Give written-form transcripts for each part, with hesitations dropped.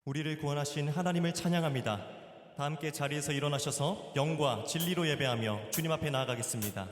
우리를 구원하신 하나님을 찬양합니다. 다 함께 자리에서 일어나셔서 영과 진리로 예배하며 주님 앞에 나아가겠습니다.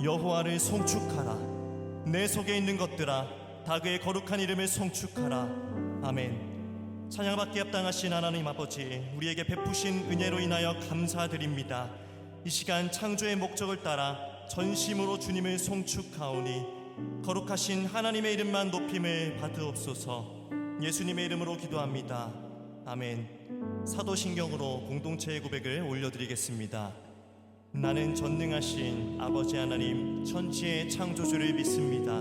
여호와를 송축하라. 내 속에 있는 것들아 다 그의 거룩한 이름을 송축하라. 아멘. 찬양받기 합당하신 하나님 아버지, 우리에게 베푸신 은혜로 인하여 감사드립니다. 이 시간 창조의 목적을 따라 전심으로 주님을 송축하오니 거룩하신 하나님의 이름만 높임을 받으옵소서. 예수님의 이름으로 기도합니다. 아멘. 사도신경으로 공동체의 고백을 올려드리겠습니다. 나는 전능하신 아버지 하나님 천지의 창조주를 믿습니다.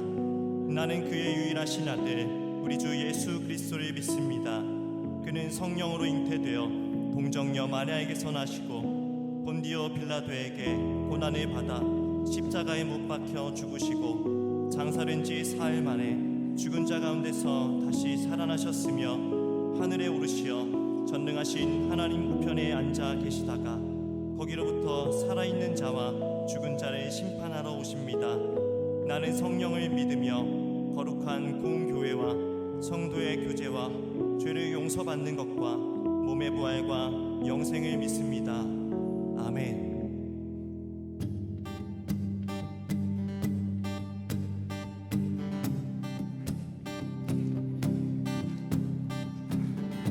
나는 그의 유일하신 아들 우리 주 예수 그리스도를 믿습니다. 그는 성령으로 잉태되어 동정녀 마리아에게서 나시고 본디오 빌라도에게 고난을 받아 십자가에 못 박혀 죽으시고 장사된 지 사흘 만에 죽은 자 가운데서 다시 살아나셨으며 하늘에 오르시어 전능하신 하나님 우편에 앉아 계시다가 거기로부터 살아있는 자와 죽은 자를 심판하러 오십니다. 나는 성령을 믿으며 거룩한 공교회와 성도의 교제와 죄를 용서받는 것과 몸의 부활과 영생을 믿습니다. 아멘.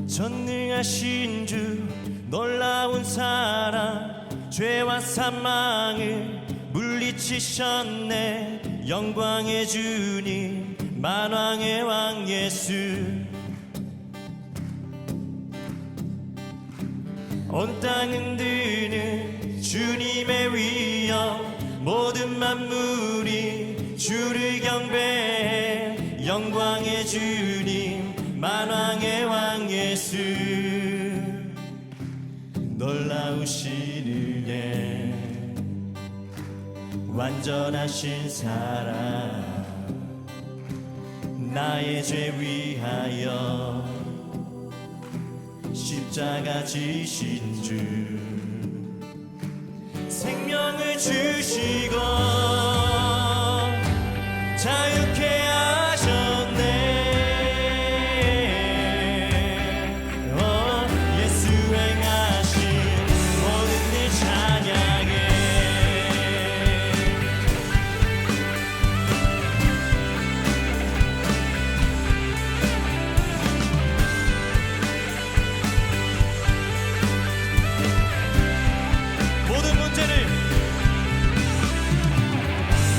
전능하신 주 놀라운 사랑 죄와 사망을 물리치셨네. 영광의 주님 만왕의 왕 예수, 온 땅 흔드는 주님의 위엄, 모든 만물이 주를 경배해. 영광의 주님 만왕의 왕 예수, 놀라우신 은혜 완전하신 사랑 나의 죄 위하여 십자가 지신 주 생명을 주시고 자유케 하셨네. 예수 행하신 모든 일 찬양해.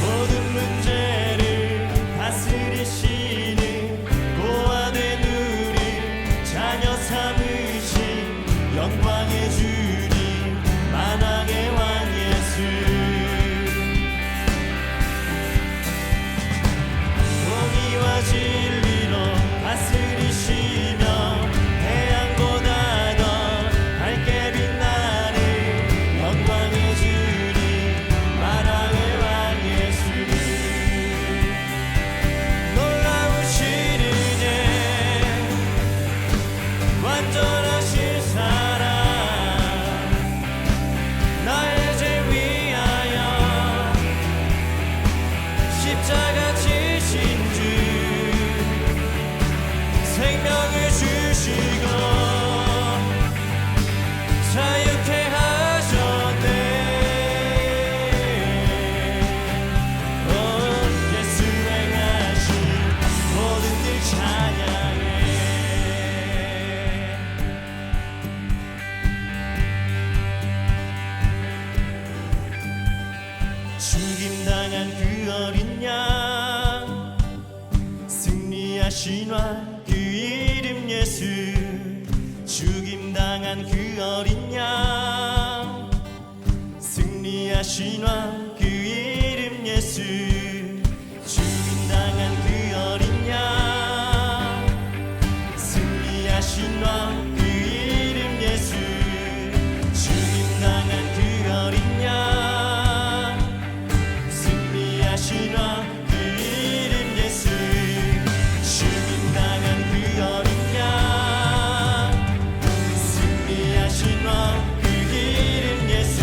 모든 문제를 다스리시는 고아된 우리 자녀 삼으신 영광의 주님 만왕의 왕 예수 공의와 진리로 다스리시며 태양보다 더 밝게 빛나는 영광의 주님 만왕의 왕 예수 놀라우신 은혜 완전하신 사랑 나의 죄 위하여 십자가 지신 주 생명을 주시고 자유케 하셨네. 예수 행하신 모든 일 찬양해. 죽임당한 그 어린 양 승리하신 왕 그 이름 예수 죽임당한 그 어린 양 승리하신 왕 그 이름 예수 죽임당한 그 어린 양 승리하신 왕 그 이름 예수 죽임당한 그 어린 양 승리하신 왕 그 이름 예수 죽임당한 그 어린 양 승리하신 왕 그 이름 예수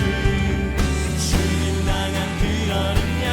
죽임당한 그 어린 양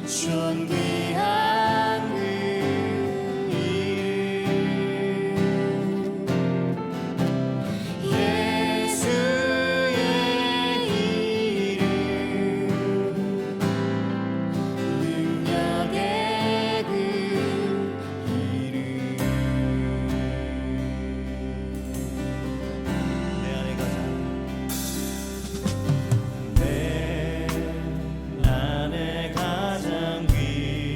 존귀한 그 이름 예수의 이름 능력의 그 이름 내 안에 가장 내 안에 가장 귀한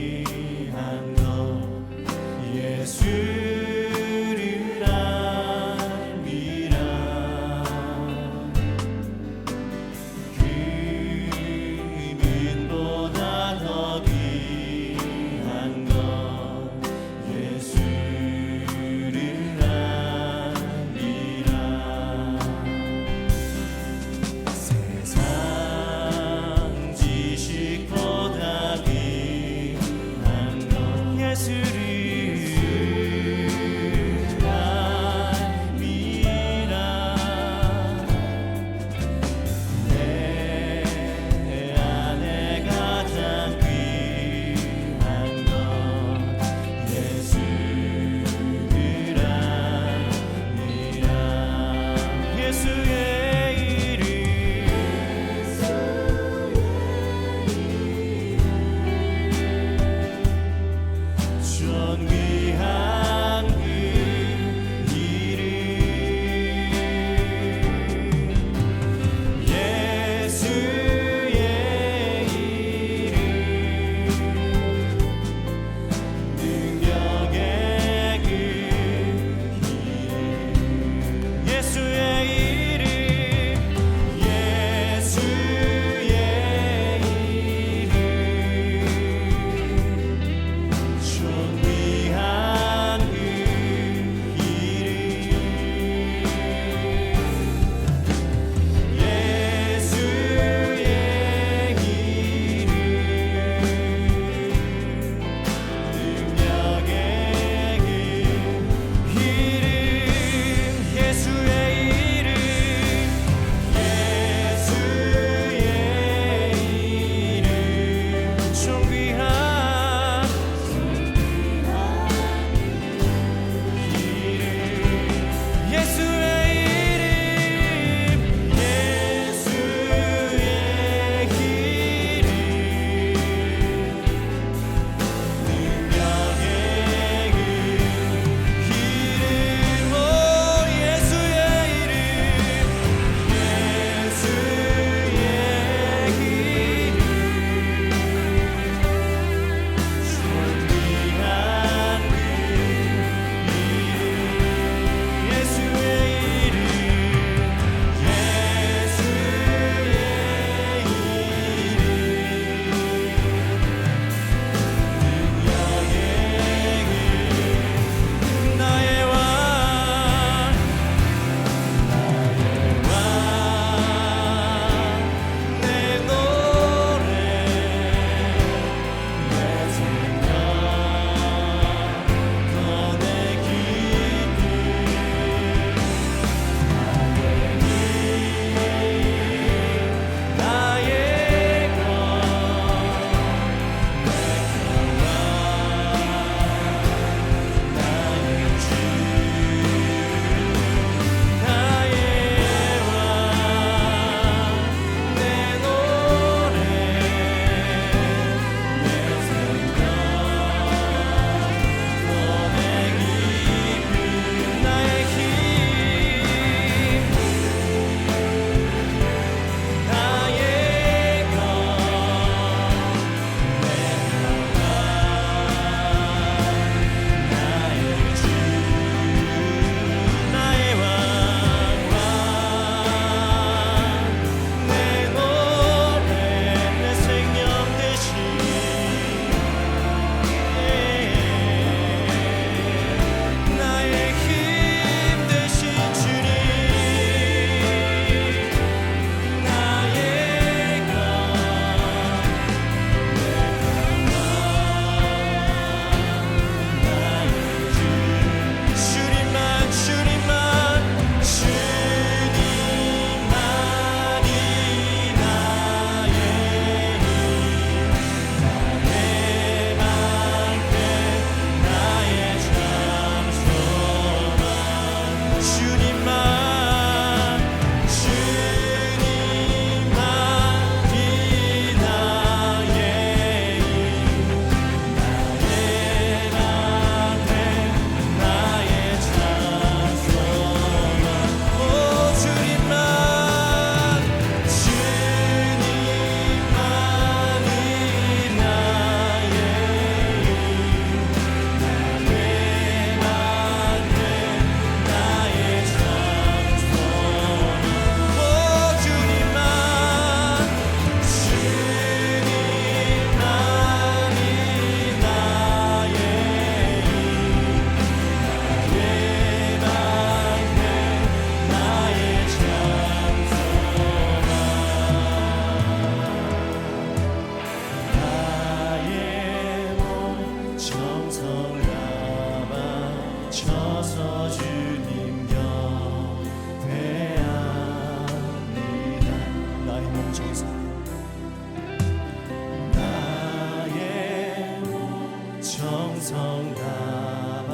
정성 다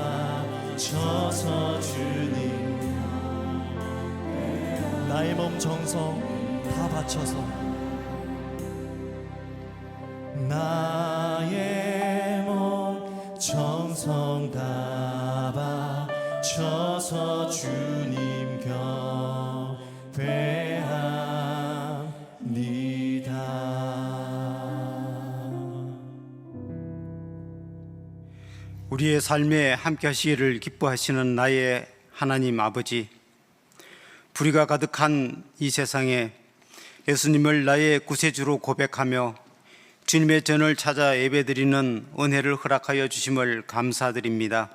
바쳐서 주님 나의 몸 정성 다 바쳐서 나의 몸 정성 다 바쳐서 주님 경배합니다. 우리의 삶에 함께 하시기를 기뻐하시는 나의 하나님 아버지, 불의가 가득한 이 세상에 예수님을 나의 구세주로 고백하며 주님의 전을 찾아 예배드리는 은혜를 허락하여 주심을 감사드립니다.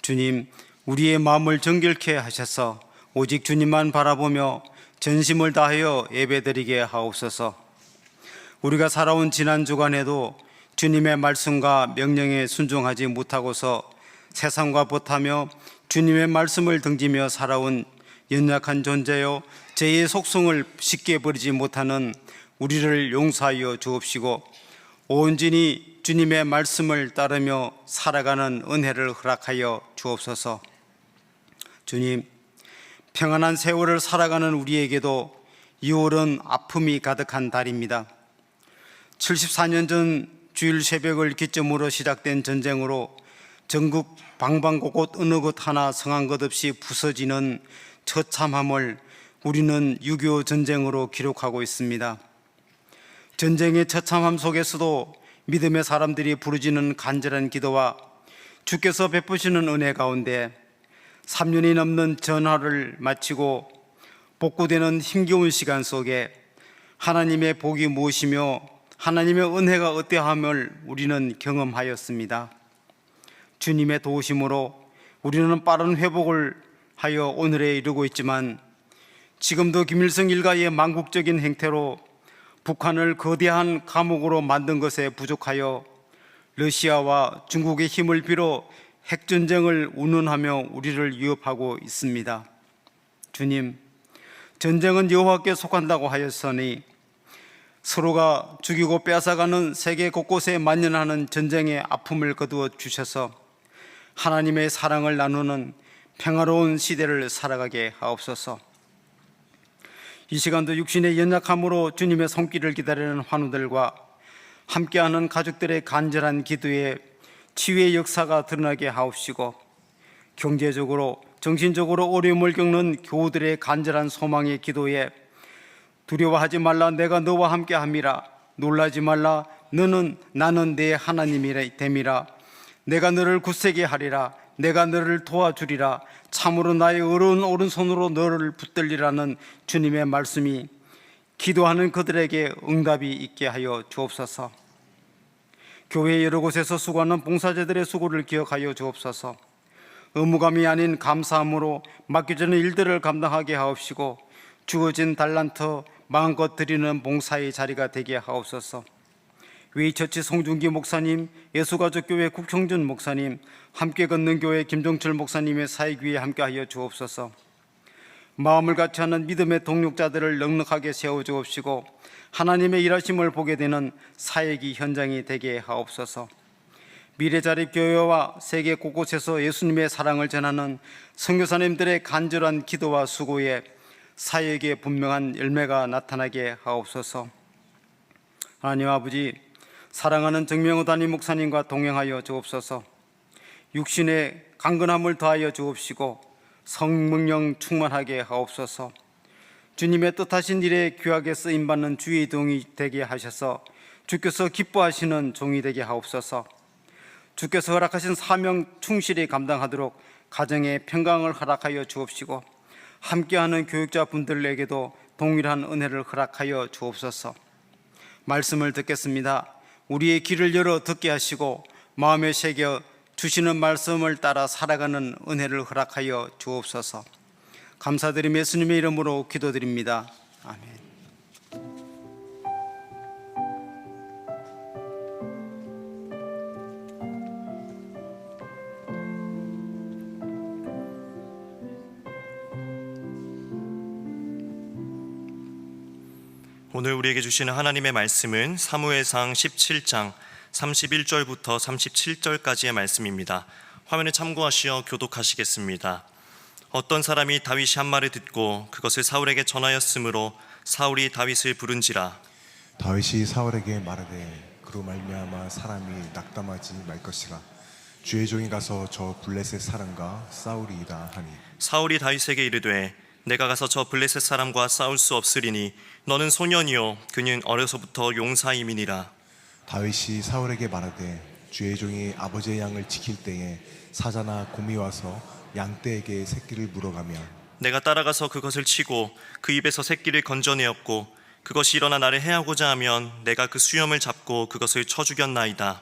주님, 우리의 마음을 정결케 하셔서 오직 주님만 바라보며 전심을 다하여 예배드리게 하옵소서. 우리가 살아온 지난 주간에도 주님의 말씀과 명령에 순종하지 못하고서 세상과 보타며 주님의 말씀을 등지며 살아온 연약한 존재요 죄의 속성을 쉽게 버리지 못하는 우리를 용서하여 주옵시고 온전히 주님의 말씀을 따르며 살아가는 은혜를 허락하여 주옵소서. 주님, 평안한 세월을 살아가는 우리에게도 6월은 아픔이 가득한 달입니다. 74년 전 주일 새벽을 기점으로 시작된 전쟁으로 전국 방방곳곳 어느 곳 하나 성한 것 없이 부서지는 처참함을 우리는 6.25 전쟁으로 기록하고 있습니다. 전쟁의 처참함 속에서도 믿음의 사람들이 부르짖는 간절한 기도와 주께서 베푸시는 은혜 가운데 3년이 넘는 전화를 마치고 복구되는 힘겨운 시간 속에 하나님의 복이 무엇이며 하나님의 은혜가 어떠함을 우리는 경험하였습니다. 주님의 도우심으로 우리는 빠른 회복을 하여 오늘에 이르고 있지만 지금도 김일성 일가의 망국적인 행태로 북한을 거대한 감옥으로 만든 것에 부족하여 러시아와 중국의 힘을 빌어 핵전쟁을 운운하며 우리를 위협하고 있습니다. 주님, 전쟁은 여호와께 속한다고 하였으니 서로가 죽이고 빼앗아가는 세계 곳곳에 만연하는 전쟁의 아픔을 거두어 주셔서 하나님의 사랑을 나누는 평화로운 시대를 살아가게 하옵소서. 이 시간도 육신의 연약함으로 주님의 손길을 기다리는 환우들과 함께하는 가족들의 간절한 기도에 치유의 역사가 드러나게 하옵시고 경제적으로 정신적으로 어려움을 겪는 교우들의 간절한 소망의 기도에 두려워하지 말라 내가 너와 함께함이라 놀라지 말라 나는 내 하나님이라 됨이라 내가 너를 굳세게 하리라 내가 너를 도와주리라 참으로 나의 어려운 오른손으로 너를 붙들리라는 주님의 말씀이 기도하는 그들에게 응답이 있게 하여 주옵소서. 교회 여러 곳에서 수고하는 봉사자들의 수고를 기억하여 주옵소서. 의무감이 아닌 감사함으로 맡겨지는 일들을 감당하게 하옵시고 주어진 달란트 마음껏 드리는 봉사의 자리가 되게 하옵소서. 웨이처치 송중기 목사님, 예수가족교회 국형준 목사님, 함께 걷는 교회 김종철 목사님의 사역위에 함께하여 주옵소서. 마음을 같이 하는 믿음의 동력자들을 넉넉하게 세워주옵시고 하나님의 일하심을 보게 되는 사역이 현장이 되게 하옵소서. 미래자립교회와 세계 곳곳에서 예수님의 사랑을 전하는 선교사님들의 간절한 기도와 수고에 사역의 분명한 열매가 나타나게 하옵소서. 하나님 아버지, 사랑하는 정명호 담임 목사님과 동행하여 주옵소서. 육신의 강건함을 더하여 주옵시고 성령령 충만하게 하옵소서. 주님의 뜻하신 일에 귀하게 쓰임받는 주의 종이 되게 하셔서 주께서 기뻐하시는 종이 되게 하옵소서. 주께서 허락하신 사명 충실히 감당하도록 가정의 평강을 허락하여 주옵시고 함께하는 교육자분들에게도 동일한 은혜를 허락하여 주옵소서. 말씀을 듣겠습니다. 우리의 귀를 열어 듣게 하시고 마음에 새겨 주시는 말씀을 따라 살아가는 은혜를 허락하여 주옵소서. 감사드리며 예수님의 이름으로 기도드립니다. 아멘. 오늘 우리에게 주시는 하나님의 말씀은 사무엘상 17장 31절부터 37절까지의 말씀입니다. 화면에 참고하시어 교독하시겠습니다. 어떤 사람이 다윗이 한 말을 듣고 그것을 사울에게 전하였으므로 사울이 다윗을 부른지라. 다윗이 사울에게 말하되 그로 말미암아 사람이 낙담하지 말 것이라. 주의 종이 가서 저 블레셋 사람과 싸우리이다 하니, 사울이 다윗에게 이르되 내가 가서 저 블레셋 사람과 싸울 수 없으리니 너는 소년이요 그는 어려서부터 용사임이니라. 다윗이 사울에게 말하되 주의 종이 아버지의 양을 지킬 때에 사자나 곰이 와서 양떼에게 새끼를 물어가면 내가 따라가서 그것을 치고 그 입에서 새끼를 건져내었고 그것이 일어나 나를 해하고자 하면 내가 그 수염을 잡고 그것을 쳐 죽였나이다.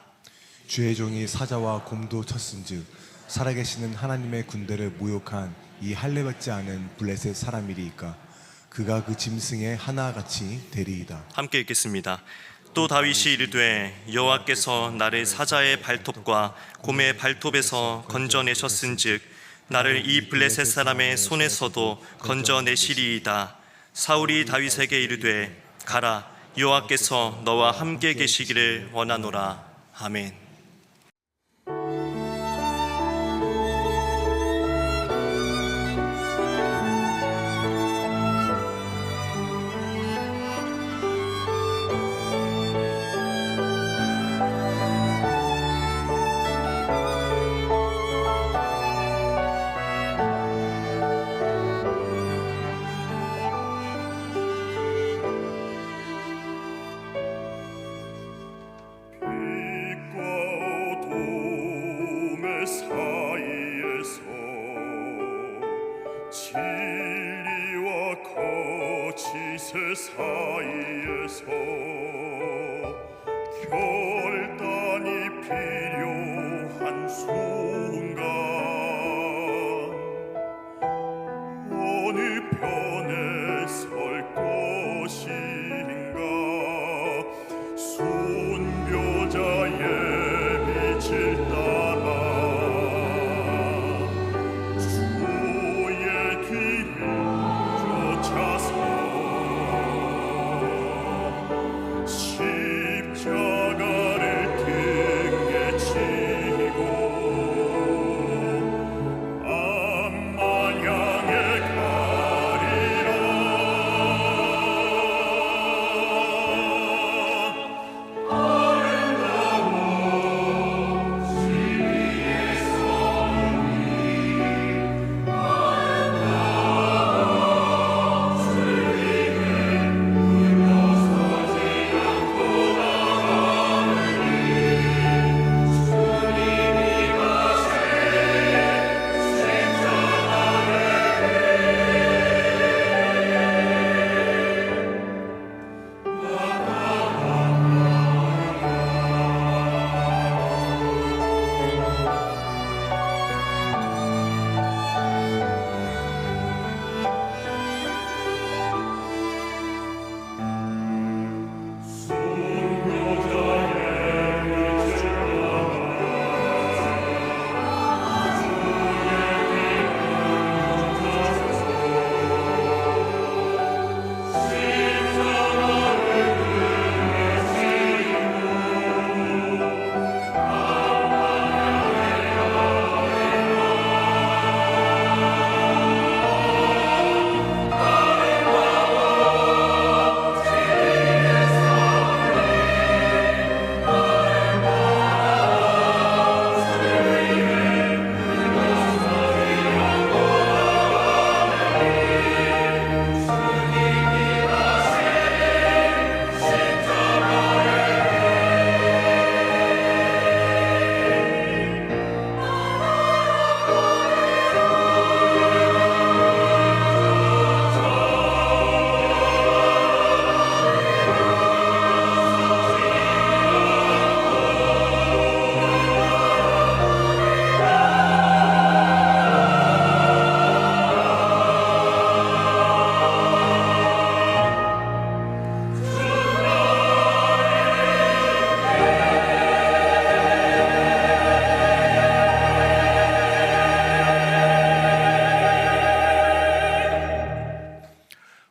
주의 종이 사자와 곰도 쳤은즉 살아계시는 하나님의 군대를 모욕한 이 할례받지 않은 블레셋 사람이리이까. 그가 그 짐승의 하나같이 되리이다. 함께 읽겠습니다. 또 다윗이 이르되 여호와께서 나를 사자의 발톱과 곰의 발톱에서 건져내셨은즉 나를 이 블레셋 사람의 손에서도 건져내시리이다. 사울이 다윗에게 이르되 가라, 여호와께서 너와 함께 계시기를 원하노라. 아멘. 진리와 거짓의 사이에서 결단이 필요한 순간 어느 편에 설 것인가. 순교자의 빛을 따라 주의 길을 쫓아서 십자가를 등에 지고 암만 향해 가리라.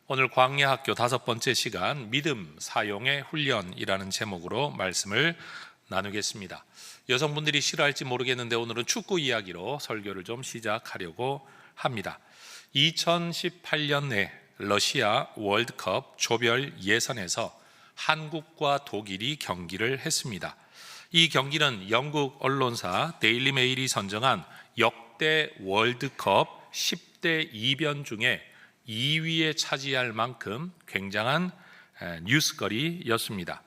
오늘 광야학교 5번째 시간 믿음 사용의 훈련이라는 제목으로 말씀을 나누겠습니다. 여성분들이 싫어할지 모르겠는데 오늘은 축구 이야기로 설교를 좀 시작하려고 합니다. 2018년 내 러시아 월드컵 조별 예선에서 한국과 독일이 경기를 했습니다. 이 경기는 영국 언론사 데일리 메일이 선정한 역대 월드컵 10대 이변 중에 2위에 차지할 만큼 굉장한 뉴스거리였습니다.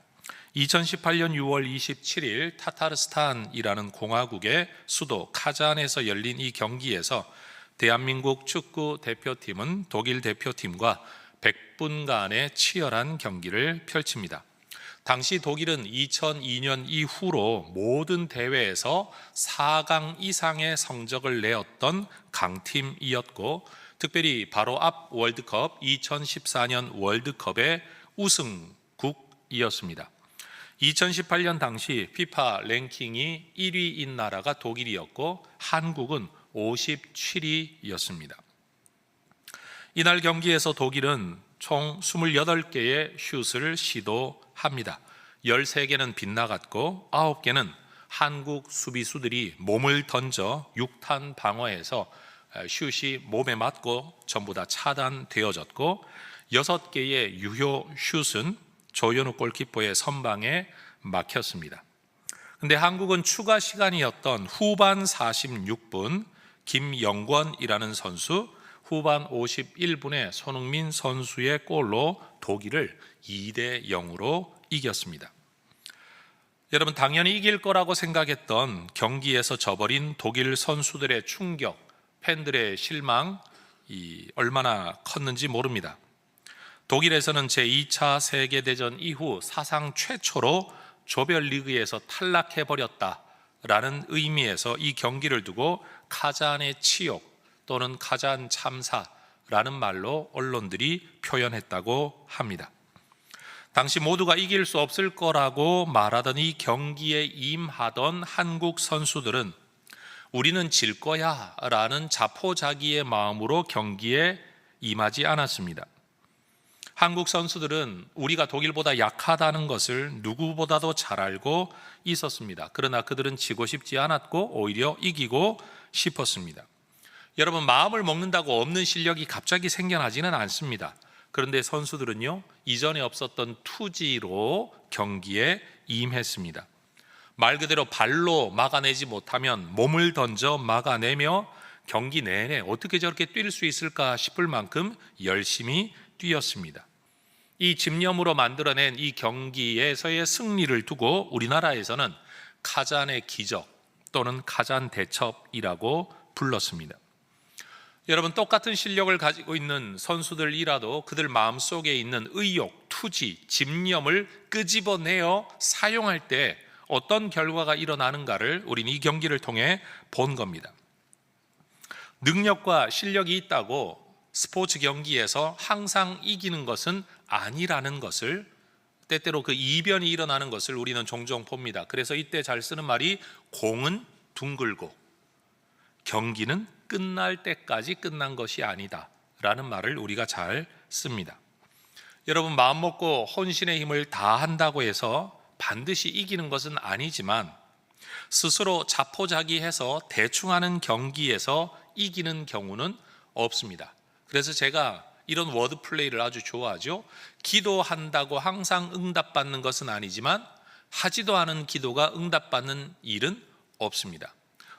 2018년 6월 27일 타타르스탄이라는 공화국의 수도 카잔에서 열린 이 경기에서 대한민국 축구 대표팀은 독일 대표팀과 100분간의 치열한 경기를 펼칩니다. 당시 독일은 2002년 이후로 모든 대회에서 4강 이상의 성적을 내었던 강팀이었고, 특별히 바로 앞 월드컵 2014년 월드컵의 우승국이었습니다. 2018년 당시 피파 랭킹이 1위인 나라가 독일이었고 한국은 57위였습니다. 이날 경기에서 독일은 총 28개의 슛을 시도합니다. 13개는 빗나갔고 9개는 한국 수비수들이 몸을 던져 6탄 방어해서 슛이 몸에 맞고 전부 다 차단되어졌고, 6개의 유효 슛은 조현우 골키퍼의 선방에 막혔습니다. 근데 한국은 추가 시간이었던 후반 46분 김영권이라는 선수, 후반 51분에 손흥민 선수의 골로 독일을 2대 0으로 이겼습니다. 여러분, 당연히 이길 거라고 생각했던 경기에서 져버린 독일 선수들의 충격, 팬들의 실망, 얼마나 컸는지 모릅니다. 독일에서는 제2차 세계대전 이후 사상 최초로 조별리그에서 탈락해버렸다라는 의미에서 이 경기를 두고 카잔의 치욕 또는 카잔 참사라는 말로 언론들이 표현했다고 합니다. 당시 모두가 이길 수 없을 거라고 말하던 이 경기에 임하던 한국 선수들은 우리는 질 거야 라는 자포자기의 마음으로 경기에 임하지 않았습니다. 한국 선수들은 우리가 독일보다 약하다는 것을 누구보다도 잘 알고 있었습니다. 그러나 그들은 지고 싶지 않았고 오히려 이기고 싶었습니다. 여러분, 마음을 먹는다고 없는 실력이 갑자기 생겨나지는 않습니다. 그런데 선수들은요, 이전에 없었던 투지로 경기에 임했습니다. 말 그대로 발로 막아내지 못하면 몸을 던져 막아내며 경기 내내 어떻게 저렇게 뛸 수 있을까 싶을 만큼 열심히 뛰었습니다. 이 집념으로 만들어낸 이 경기에서의 승리를 두고 우리나라에서는 카잔의 기적 또는 카잔 대첩이라고 불렀습니다. 여러분, 똑같은 실력을 가지고 있는 선수들이라도 그들 마음속에 있는 의욕, 투지, 집념을 끄집어내어 사용할 때 어떤 결과가 일어나는가를 우리는 이 경기를 통해 본 겁니다. 능력과 실력이 있다고 스포츠 경기에서 항상 이기는 것은 아니라는 것을, 때때로 그 이변이 일어나는 것을 우리는 종종 봅니다. 그래서 이때 잘 쓰는 말이 공은 둥글고 경기는 끝날 때까지 끝난 것이 아니다 라는 말을 우리가 잘 씁니다. 여러분, 마음먹고 혼신의 힘을 다한다고 해서 반드시 이기는 것은 아니지만 스스로 자포자기해서 대충 하는 경기에서 이기는 경우는 없습니다. 그래서 제가 이런 워드 플레이를 아주 좋아하죠. 기도한다고 항상 응답받는 것은 아니지만 하지도 않은 기도가 응답받는 일은 없습니다.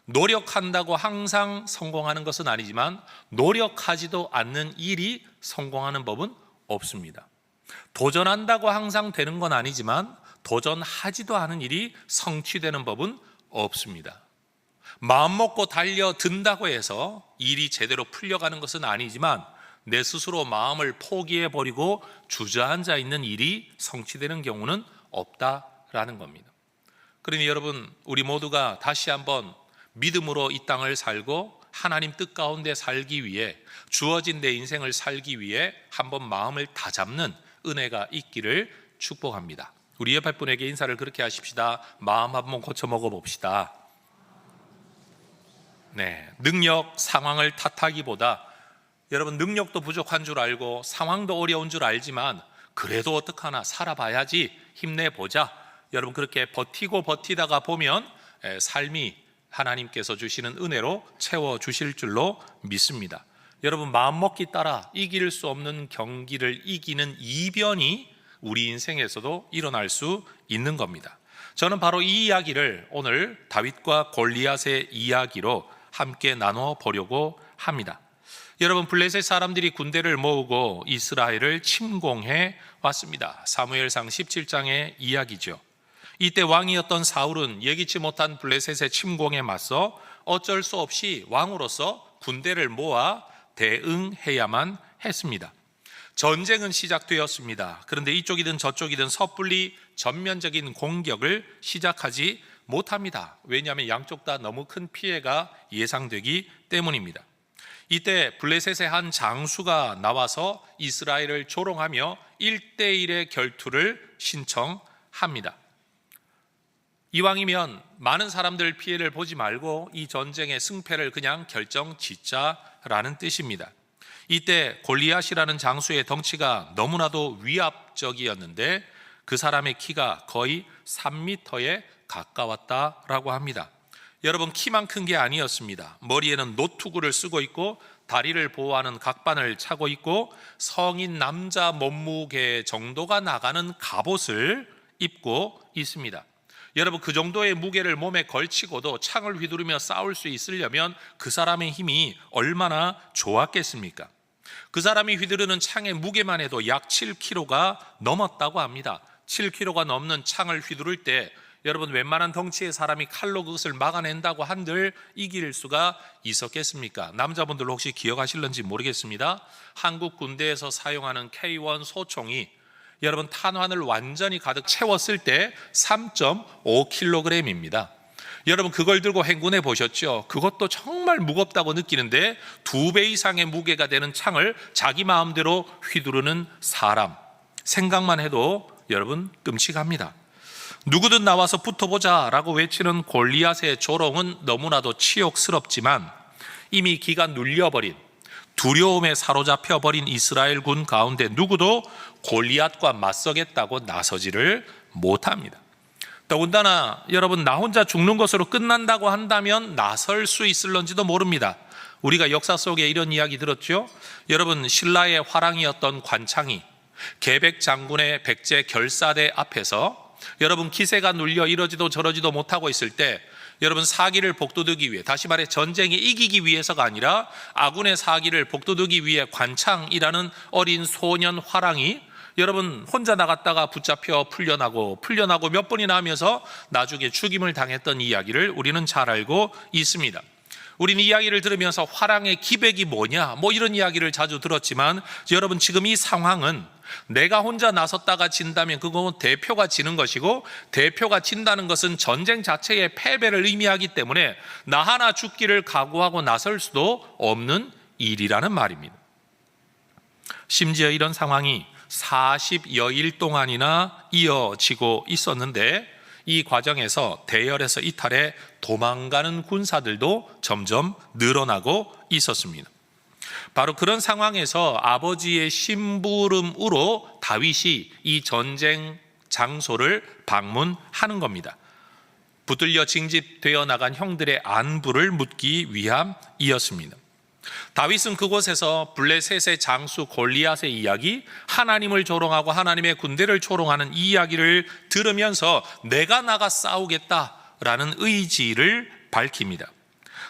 노력한다고 항상 성공하는 것은 아니지만 노력하지도 않는 일이 성공하는 법은 없습니다. 도전한다고 항상 되는 건 아니지만 도전하지도 않은 일이 성취되는 법은 없습니다. 마음먹고 달려든다고 해서 일이 제대로 풀려가는 것은 아니지만 내 스스로 마음을 포기해버리고 주저앉아 있는 일이 성취되는 경우는 없다라는 겁니다. 그러니 여러분, 우리 모두가 다시 한번 믿음으로 이 땅을 살고 하나님 뜻 가운데 살기 위해, 주어진 내 인생을 살기 위해 한번 마음을 다잡는 은혜가 있기를 축복합니다. 우리 옆에 분에게 인사를 그렇게 하십시다. 마음 한번 고쳐 먹어봅시다. 네, 능력, 상황을 탓하기보다 여러분, 능력도 부족한 줄 알고 상황도 어려운 줄 알지만 그래도 어떡하나 살아봐야지, 힘내보자 여러분 그렇게 버티고 버티다가 보면 삶이 하나님께서 주시는 은혜로 채워주실 줄로 믿습니다. 여러분 마음먹기 따라 이길 수 없는 경기를 이기는 이변이 우리 인생에서도 일어날 수 있는 겁니다. 저는 바로 이 이야기를 오늘 다윗과 골리앗의 이야기로 함께 나눠 보려고 합니다. 여러분 블레셋 사람들이 군대를 모으고 이스라엘을 침공해 왔습니다. 사무엘상 17장의 이야기죠. 이때 왕이었던 사울은 예기치 못한 블레셋의 침공에 맞서 어쩔 수 없이 왕으로서 군대를 모아 대응해야만 했습니다. 전쟁은 시작되었습니다. 그런데 이쪽이든 저쪽이든 섣불리 전면적인 공격을 시작하지 못합니다. 왜냐하면 양쪽 다 너무 큰 피해가 예상되기 때문입니다. 이때 블레셋의 한 장수가 나와서 이스라엘을 조롱하며 1대1의 결투를 신청합니다. 이왕이면 많은 사람들 피해를 보지 말고 이 전쟁의 승패를 그냥 결정 짓자라는 뜻입니다. 이때 골리앗이라는 장수의 덩치가 너무나도 위압적이었는데 그 사람의 키가 거의 3m에 가까웠다라고 합니다. 여러분 키만 큰 게 아니었습니다. 머리에는 노투구를 쓰고 있고 다리를 보호하는 각반을 차고 있고 성인 남자 몸무게 정도가 나가는 갑옷을 입고 있습니다. 여러분 그 정도의 무게를 몸에 걸치고도 창을 휘두르며 싸울 수 있으려면 그 사람의 힘이 얼마나 좋았겠습니까? 그 사람이 휘두르는 창의 무게만 해도 약 7kg가 넘었다고 합니다. 7kg가 넘는 창을 휘두를 때 여러분 웬만한 덩치의 사람이 칼로 그것을 막아낸다고 한들 이길 수가 있었겠습니까? 남자분들 혹시 기억하실런지 모르겠습니다. 한국 군대에서 사용하는 K1 소총이 여러분 탄환을 완전히 가득 채웠을 때 3.5kg입니다. 여러분 그걸 들고 행군해 보셨죠? 그것도 정말 무겁다고 느끼는데 2배 이상의 무게가 되는 창을 자기 마음대로 휘두르는 사람, 생각만 해도 여러분 끔찍합니다. 누구든 나와서 붙어보자 라고 외치는 골리앗의 조롱은 너무나도 치욕스럽지만 이미 기가 눌려버린, 두려움에 사로잡혀버린 이스라엘 군 가운데 누구도 골리앗과 맞서겠다고 나서지를 못합니다. 더군다나 여러분 나 혼자 죽는 것으로 끝난다고 한다면 나설 수 있을런지도 모릅니다. 우리가 역사 속에 이런 이야기 들었죠. 여러분 신라의 화랑이었던 관창이 계백 장군의 백제 결사대 앞에서 여러분 기세가 눌려 이러지도 저러지도 못하고 있을 때 여러분 사기를 복돋우기 위해, 다시 말해 전쟁에 이기기 위해서가 아니라 아군의 사기를 복돋우기 위해 관창이라는 어린 소년 화랑이 여러분 혼자 나갔다가 붙잡혀 풀려나고 몇 번이나 하면서 나중에 죽임을 당했던 이야기를 우리는 잘 알고 있습니다. 우리는 이야기를 들으면서 화랑의 기백이 뭐냐 뭐 이런 이야기를 자주 들었지만 여러분 지금 이 상황은 내가 혼자 나섰다가 진다면 그건 대표가 지는 것이고 대표가 진다는 것은 전쟁 자체의 패배를 의미하기 때문에 나 하나 죽기를 각오하고 나설 수도 없는 일이라는 말입니다. 심지어 이런 상황이 40여일 동안이나 이어지고 있었는데 이 과정에서 대열에서 이탈해 도망가는 군사들도 점점 늘어나고 있었습니다. 바로 그런 상황에서 아버지의 심부름으로 다윗이 이 전쟁 장소를 방문하는 겁니다. 붙들려 징집되어 나간 형들의 안부를 묻기 위함이었습니다. 다윗은 그곳에서 블레셋의 장수 골리앗의 이야기, 하나님을 조롱하고 하나님의 군대를 조롱하는 이 이야기를 들으면서 내가 나가 싸우겠다라는 의지를 밝힙니다.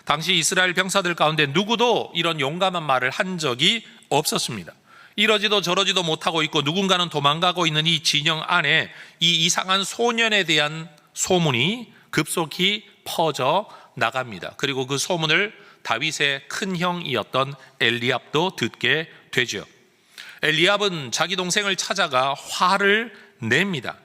당시 이스라엘 병사들 가운데 누구도 이런 용감한 말을 한 적이 없었습니다. 이러지도 저러지도 못하고 있고 누군가는 도망가고 있는 이 진영 안에 이 이상한 소년에 대한 소문이 급속히 퍼져 나갑니다. 그리고 그 소문을 다윗의 큰 형이었던 엘리압도 듣게 되죠. 엘리압은 자기 동생을 찾아가 화를 냅니다.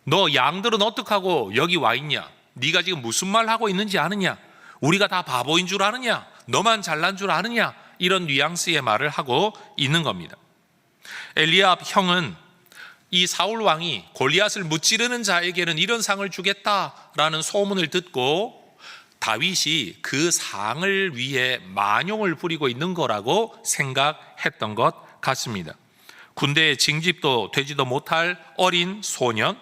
너 양들은 어떡하고 여기 와 있냐? 네가 지금 무슨 말 하고 있는지 아느냐? 우리가 다 바보인 줄 아느냐? 너만 잘난 줄 아느냐? 이런 뉘앙스의 말을 하고 있는 겁니다. 엘리압 형은 이 사울 왕이 골리앗을 무찌르는 자에게는 이런 상을 주겠다라는 소문을 듣고 다윗이 그 상을 위해 만용을 부리고 있는 거라고 생각했던 것 같습니다. 군대에 징집도 되지도 못할 어린 소년,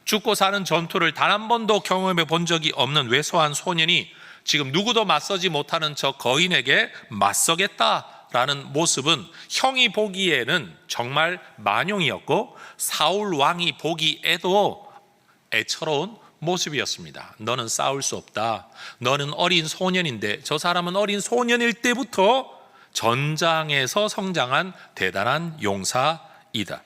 죽고 사는 전투를 단 한 번도 경험해 본 적이 없는 왜소한 소년이 지금 누구도 맞서지 못하는 저 거인에게 맞서겠다라는 모습은 형이 보기에는 정말 만용이었고 사울 왕이 보기에도 애처로운 모습이었습니다. 너는 싸울 수 없다. 너는 어린 소년인데, 저 사람은 어린 소년일 때부터 전장에서 성장한 대단한 용사이다.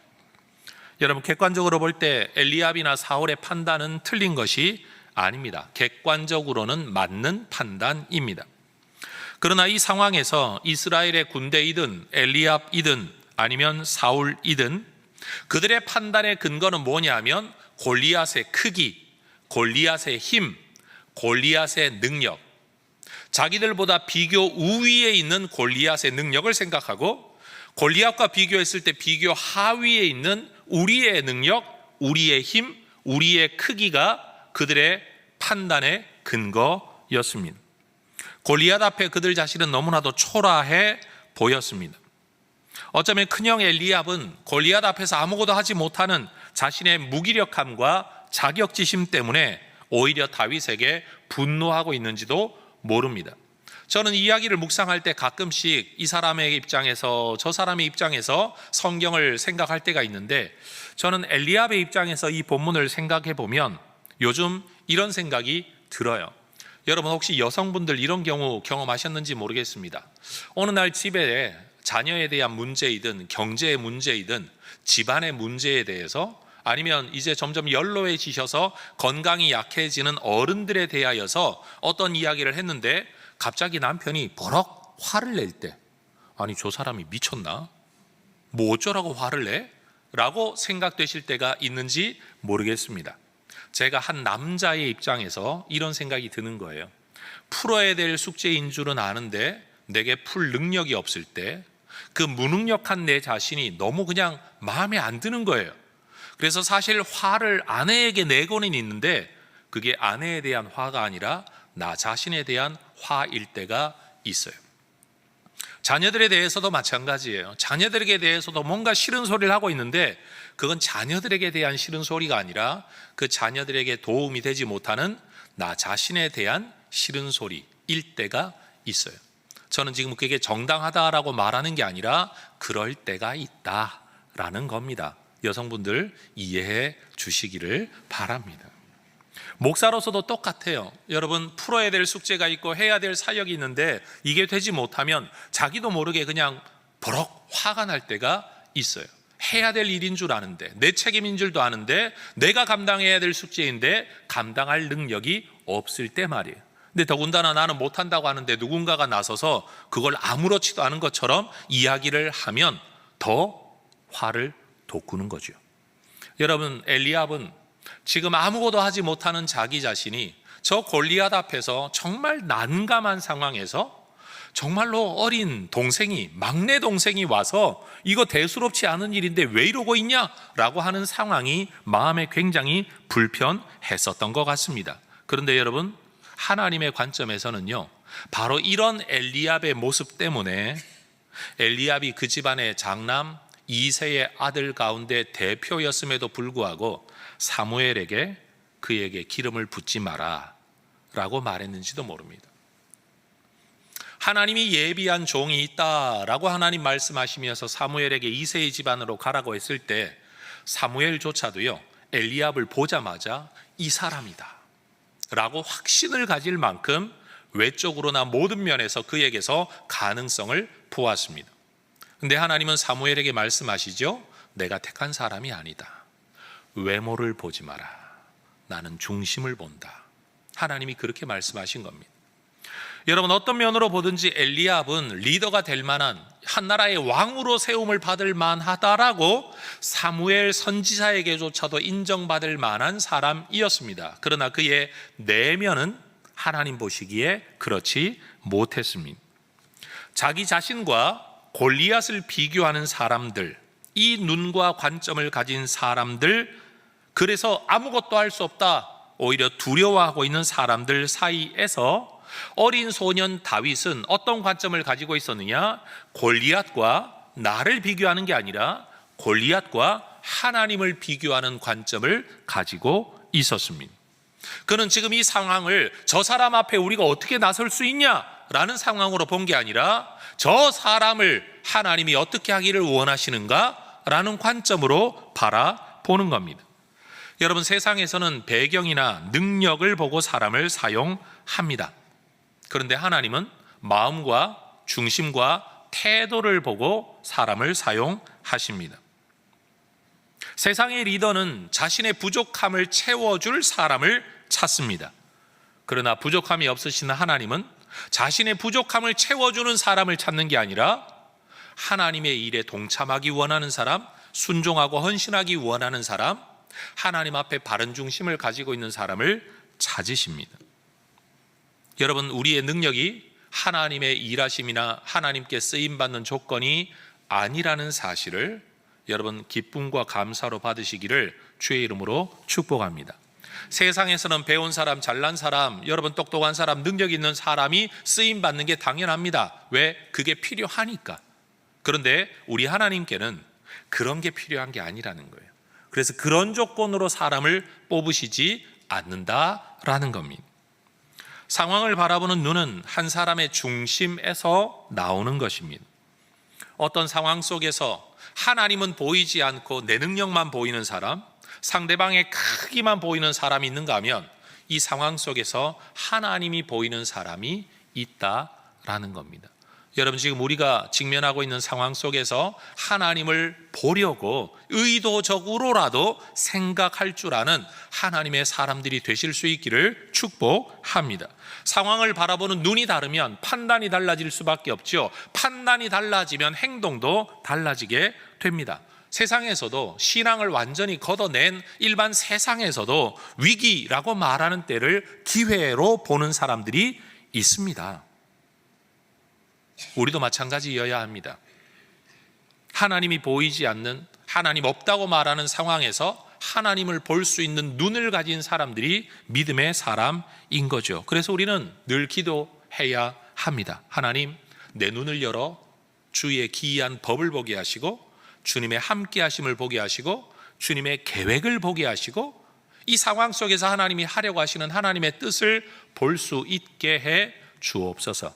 여러분, 객관적으로 볼 때 엘리압이나 사울의 판단은 틀린 것이 아닙니다. 객관적으로는 맞는 판단입니다. 그러나 이 상황에서 이스라엘의 군대이든 엘리압이든 아니면 사울이든 그들의 판단의 근거는 뭐냐면 골리앗의 크기, 골리앗의 힘, 골리앗의 능력, 자기들보다 비교 우위에 있는 골리앗의 능력을 생각하고 골리앗과 비교했을 때 비교 하위에 있는 우리의 능력, 우리의 힘, 우리의 크기가 그들의 판단의 근거였습니다. 골리앗 앞에 그들 자신은 너무나도 초라해 보였습니다. 어쩌면 큰형 엘리압은 골리앗 앞에서 아무것도 하지 못하는 자신의 무기력함과 자격지심 때문에 오히려 다윗에게 분노하고 있는지도 모릅니다. 저는 이 이야기를 묵상할 때 가끔씩 이 사람의 입장에서 저 사람의 입장에서 성경을 생각할 때가 있는데, 저는 엘리압의 입장에서 이 본문을 생각해 보면 요즘 이런 생각이 들어요. 여러분, 혹시 여성분들 이런 경우 경험하셨는지 모르겠습니다. 어느 날 집에 자녀에 대한 문제이든 경제의 문제이든 집안의 문제에 대해서, 아니면 이제 점점 연로해지셔서 건강이 약해지는 어른들에 대하여서 어떤 이야기를 했는데 갑자기 남편이 버럭 화를 낼 때, 아니 저 사람이 미쳤나? 뭐 어쩌라고 화를 내? 라고 생각되실 때가 있는지 모르겠습니다. 제가 한 남자의 입장에서 이런 생각이 드는 거예요. 풀어야 될 숙제인 줄은 아는데 내게 풀 능력이 없을 때 그 무능력한 내 자신이 너무 그냥 마음에 안 드는 거예요. 그래서 사실 화를 아내에게 내고는 있는데 그게 아내에 대한 화가 아니라 나 자신에 대한 화일 때가 있어요. 자녀들에 대해서도 마찬가지예요. 자녀들에게 대해서도 뭔가 싫은 소리를 하고 있는데 그건 자녀들에게 대한 싫은 소리가 아니라 그 자녀들에게 도움이 되지 못하는 나 자신에 대한 싫은 소리일 때가 있어요. 저는 지금 그게 정당하다라고 말하는 게 아니라 그럴 때가 있다라는 겁니다. 여성분들 이해해 주시기를 바랍니다. 목사로서도 똑같아요. 여러분, 풀어야 될 숙제가 있고 해야 될 사역이 있는데 이게 되지 못하면 자기도 모르게 그냥 버럭 화가 날 때가 있어요. 해야 될 일인 줄 아는데, 내 책임인 줄도 아는데, 내가 감당해야 될 숙제인데 감당할 능력이 없을 때 말이에요. 근데 더군다나 나는 못한다고 하는데 누군가가 나서서 그걸 아무렇지도 않은 것처럼 이야기를 하면 더 화를 돋구는 거죠. 여러분, 엘리압은 지금 아무것도 하지 못하는 자기 자신이 저 골리앗 앞에서 정말 난감한 상황에서 정말로 어린 동생이, 막내 동생이 와서 이거 대수롭지 않은 일인데 왜 이러고 있냐라고 하는 상황이 마음에 굉장히 불편했었던 것 같습니다. 그런데 여러분, 하나님의 관점에서는요, 바로 이런 엘리압의 모습 때문에 엘리압이 그 집안의 장남 이새의 아들 가운데 대표였음에도 불구하고 사무엘에게 그에게 기름을 붓지 마라 라고 말했는지도 모릅니다. 하나님이 예비한 종이 있다라고 하나님 말씀하시면서 사무엘에게 이새의 집안으로 가라고 했을 때 사무엘조차도요, 엘리압을 보자마자 이 사람이다 라고 확신을 가질 만큼 외적으로나 모든 면에서 그에게서 가능성을 보았습니다. 근데 하나님은 사무엘에게 말씀하시죠. 내가 택한 사람이 아니다. 외모를 보지 마라. 나는 중심을 본다. 하나님이 그렇게 말씀하신 겁니다. 여러분, 어떤 면으로 보든지 엘리압은 리더가 될 만한, 한 나라의 왕으로 세움을 받을 만하다라고 사무엘 선지자에게조차도 인정받을 만한 사람이었습니다. 그러나 그의 내면은 하나님 보시기에 그렇지 못했습니다. 자기 자신과 골리앗을 비교하는 사람들, 이 눈과 관점을 가진 사람들, 그래서 아무것도 할 수 없다, 오히려 두려워하고 있는 사람들 사이에서 어린 소년 다윗은 어떤 관점을 가지고 있었느냐? 골리앗과 나를 비교하는 게 아니라 골리앗과 하나님을 비교하는 관점을 가지고 있었습니다. 그는 지금 이 상황을 저 사람 앞에 우리가 어떻게 나설 수 있냐라는 상황으로 본 게 아니라 저 사람을 하나님이 어떻게 하기를 원하시는가라는 관점으로 바라보는 겁니다. 여러분, 세상에서는 배경이나 능력을 보고 사람을 사용합니다. 그런데 하나님은 마음과 중심과 태도를 보고 사람을 사용하십니다. 세상의 리더는 자신의 부족함을 채워줄 사람을 찾습니다. 그러나 부족함이 없으신 하나님은 자신의 부족함을 채워주는 사람을 찾는 게 아니라 하나님의 일에 동참하기 원하는 사람, 순종하고 헌신하기 원하는 사람, 하나님 앞에 바른 중심을 가지고 있는 사람을 찾으십니다. 여러분, 우리의 능력이 하나님의 일하심이나 하나님께 쓰임받는 조건이 아니라는 사실을 여러분 기쁨과 감사로 받으시기를 주의 이름으로 축복합니다. 세상에서는 배운 사람, 잘난 사람, 여러분 똑똑한 사람, 능력 있는 사람이 쓰임받는 게 당연합니다. 왜? 그게 필요하니까. 그런데 우리 하나님께는 그런 게 필요한 게 아니라는 거예요. 그래서 그런 조건으로 사람을 뽑으시지 않는다라는 겁니다. 상황을 바라보는 눈은 한 사람의 중심에서 나오는 것입니다. 어떤 상황 속에서 하나님은 보이지 않고 내 능력만 보이는 사람, 상대방의 크기만 보이는 사람이 있는가 하면 이 상황 속에서 하나님이 보이는 사람이 있다라는 겁니다. 여러분, 지금 우리가 직면하고 있는 상황 속에서 하나님을 보려고 의도적으로라도 생각할 줄 아는 하나님의 사람들이 되실 수 있기를 축복합니다. 상황을 바라보는 눈이 다르면 판단이 달라질 수밖에 없죠. 판단이 달라지면 행동도 달라지게 됩니다. 세상에서도 신앙을 완전히 걷어낸 일반 세상에서도 위기라고 말하는 때를 기회로 보는 사람들이 있습니다. 우리도 마찬가지여야 합니다. 하나님이 보이지 않는, 하나님 없다고 말하는 상황에서 하나님을 볼 수 있는 눈을 가진 사람들이 믿음의 사람인 거죠. 그래서 우리는 늘 기도해야 합니다. 하나님, 내 눈을 열어 주의 기이한 법을 보게 하시고 주님의 함께 하심을 보게 하시고 주님의 계획을 보게 하시고 이 상황 속에서 하나님이 하려고 하시는 하나님의 뜻을 볼 수 있게 해 주옵소서.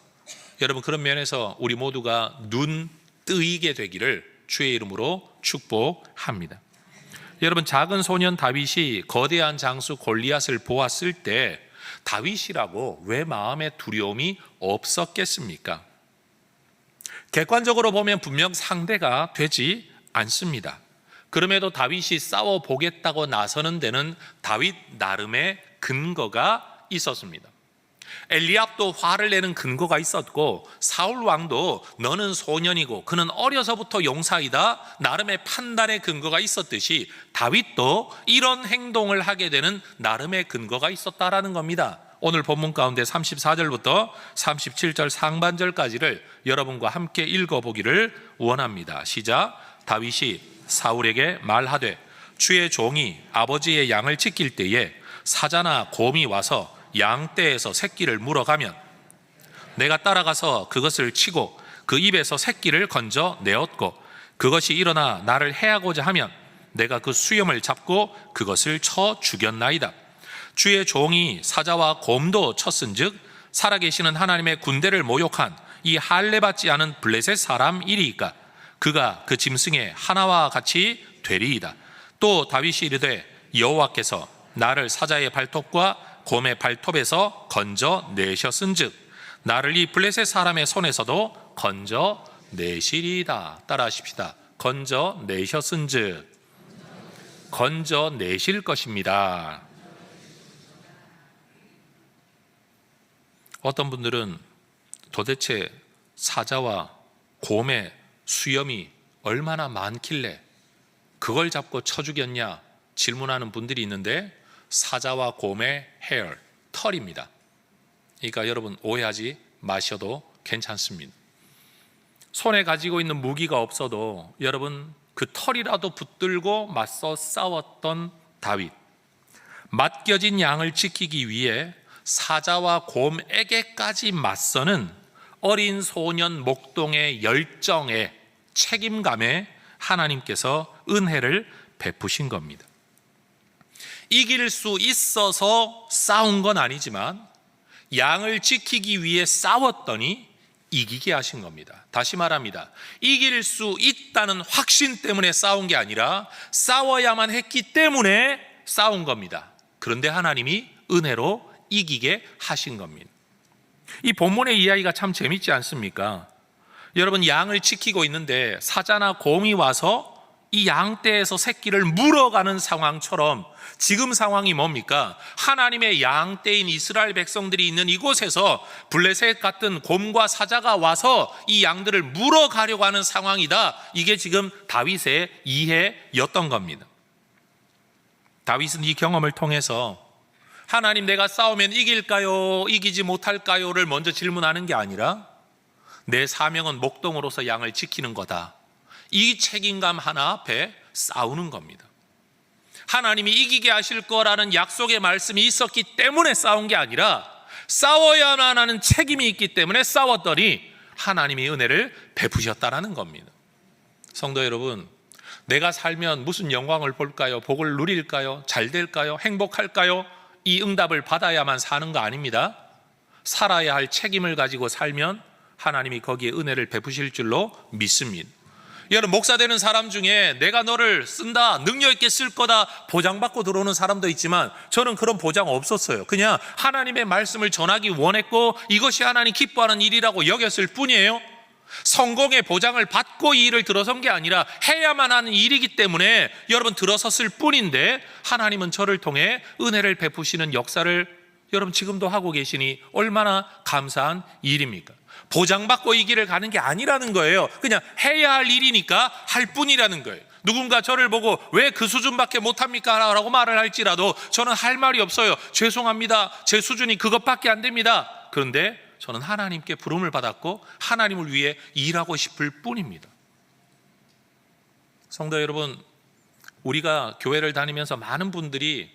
여러분, 그런 면에서 우리 모두가 눈 뜨이게 되기를 주의 이름으로 축복합니다. 여러분, 작은 소년 다윗이 거대한 장수 골리앗을 보았을 때 다윗이라고 왜 마음에 두려움이 없었겠습니까? 객관적으로 보면 분명 상대가 되지 않습니다. 그럼에도 다윗이 싸워보겠다고 나서는 데는 다윗 나름의 근거가 있었습니다. 엘리압도 화를 내는 근거가 있었고 사울 왕도 너는 소년이고 그는 어려서부터 용사이다 나름의 판단의 근거가 있었듯이 다윗도 이런 행동을 하게 되는 나름의 근거가 있었다라는 겁니다. 오늘 본문 가운데 34절부터 37절 상반절까지를 여러분과 함께 읽어보기를 원합니다. 시작. 다윗이 사울에게 말하되 주의 종이 아버지의 양을 지킬 때에 사자나 곰이 와서 양떼에서 새끼를 물어가면 내가 따라가서 그것을 치고 그 입에서 새끼를 건져 내었고 그것이 일어나 나를 해하고자 하면 내가 그 수염을 잡고 그것을 쳐 죽였나이다. 주의 종이 사자와 곰도 쳤은즉 살아계시는 하나님의 군대를 모욕한 이 할례받지 않은 블레셋 사람이리이까 그가 그 짐승의 하나와 같이 되리이다. 또 다윗이 이르되 여호와께서 나를 사자의 발톱과 곰의 발톱에서 건져 내셨은즉 나를 이 블레셋 사람의 손에서도 건져 내시리이다. 따라하십시다. 건져 내셨은즉 건져 내실 것입니다. 어떤 분들은 도대체 사자와 곰의 수염이 얼마나 많길래 그걸 잡고 쳐 죽였냐 질문하는 분들이 있는데 사자와 곰의 hair, 털입니다. 그러니까 여러분 오해하지 마셔도 괜찮습니다. 손에 가지고 있는 무기가 없어도 여러분 그 털이라도 붙들고 맞서 싸웠던 다윗, 맡겨진 양을 지키기 위해 사자와 곰에게까지 맞서는 어린 소년 목동의 열정에 책임감에 하나님께서 은혜를 베푸신 겁니다. 이길 수 있어서 싸운 건 아니지만 양을 지키기 위해 싸웠더니 이기게 하신 겁니다. 다시 말합니다. 이길 수 있다는 확신 때문에 싸운 게 아니라 싸워야만 했기 때문에 싸운 겁니다. 그런데 하나님이 은혜로 이기게 하신 겁니다. 이 본문의 이야기가 참 재밌지 않습니까? 여러분, 양을 지키고 있는데 사자나 곰이 와서 이 양떼에서 새끼를 물어가는 상황처럼 지금 상황이 뭡니까? 하나님의 양떼인 이스라엘 백성들이 있는 이곳에서 블레셋 같은 곰과 사자가 와서 이 양들을 물어가려고 하는 상황이다. 이게 지금 다윗의 이해였던 겁니다. 다윗은 이 경험을 통해서 하나님, 내가 싸우면 이길까요? 이기지 못할까요?를 먼저 질문하는 게 아니라 내 사명은 목동으로서 양을 지키는 거다. 이 책임감 하나 앞에 싸우는 겁니다. 하나님이 이기게 하실 거라는 약속의 말씀이 있었기 때문에 싸운 게 아니라 싸워야만 하는 책임이 있기 때문에 싸웠더니 하나님이 은혜를 베푸셨다라는 겁니다. 성도 여러분, 내가 살면 무슨 영광을 볼까요? 복을 누릴까요? 잘 될까요? 행복할까요? 이 응답을 받아야만 사는 거 아닙니다. 살아야 할 책임을 가지고 살면 하나님이 거기에 은혜를 베푸실 줄로 믿습니다. 여러분, 목사 되는 사람 중에 내가 너를 쓴다, 능력 있게 쓸 거다 보장받고 들어오는 사람도 있지만 저는 그런 보장 없었어요. 그냥 하나님의 말씀을 전하기 원했고 이것이 하나님 기뻐하는 일이라고 여겼을 뿐이에요. 성공의 보장을 받고 이 일을 들어선 게 아니라 해야만 하는 일이기 때문에 여러분 들어섰을 뿐인데 하나님은 저를 통해 은혜를 베푸시는 역사를 여러분 지금도 하고 계시니 얼마나 감사한 일입니까? 보장받고 이 길을 가는 게 아니라는 거예요. 그냥 해야 할 일이니까 할 뿐이라는 거예요. 누군가 저를 보고 왜 그 수준밖에 못합니까? 라고 말을 할지라도 저는 할 말이 없어요. 죄송합니다. 제 수준이 그것밖에 안 됩니다. 그런데 저는 하나님께 부름을 받았고 하나님을 위해 일하고 싶을 뿐입니다. 성도 여러분, 우리가 교회를 다니면서 많은 분들이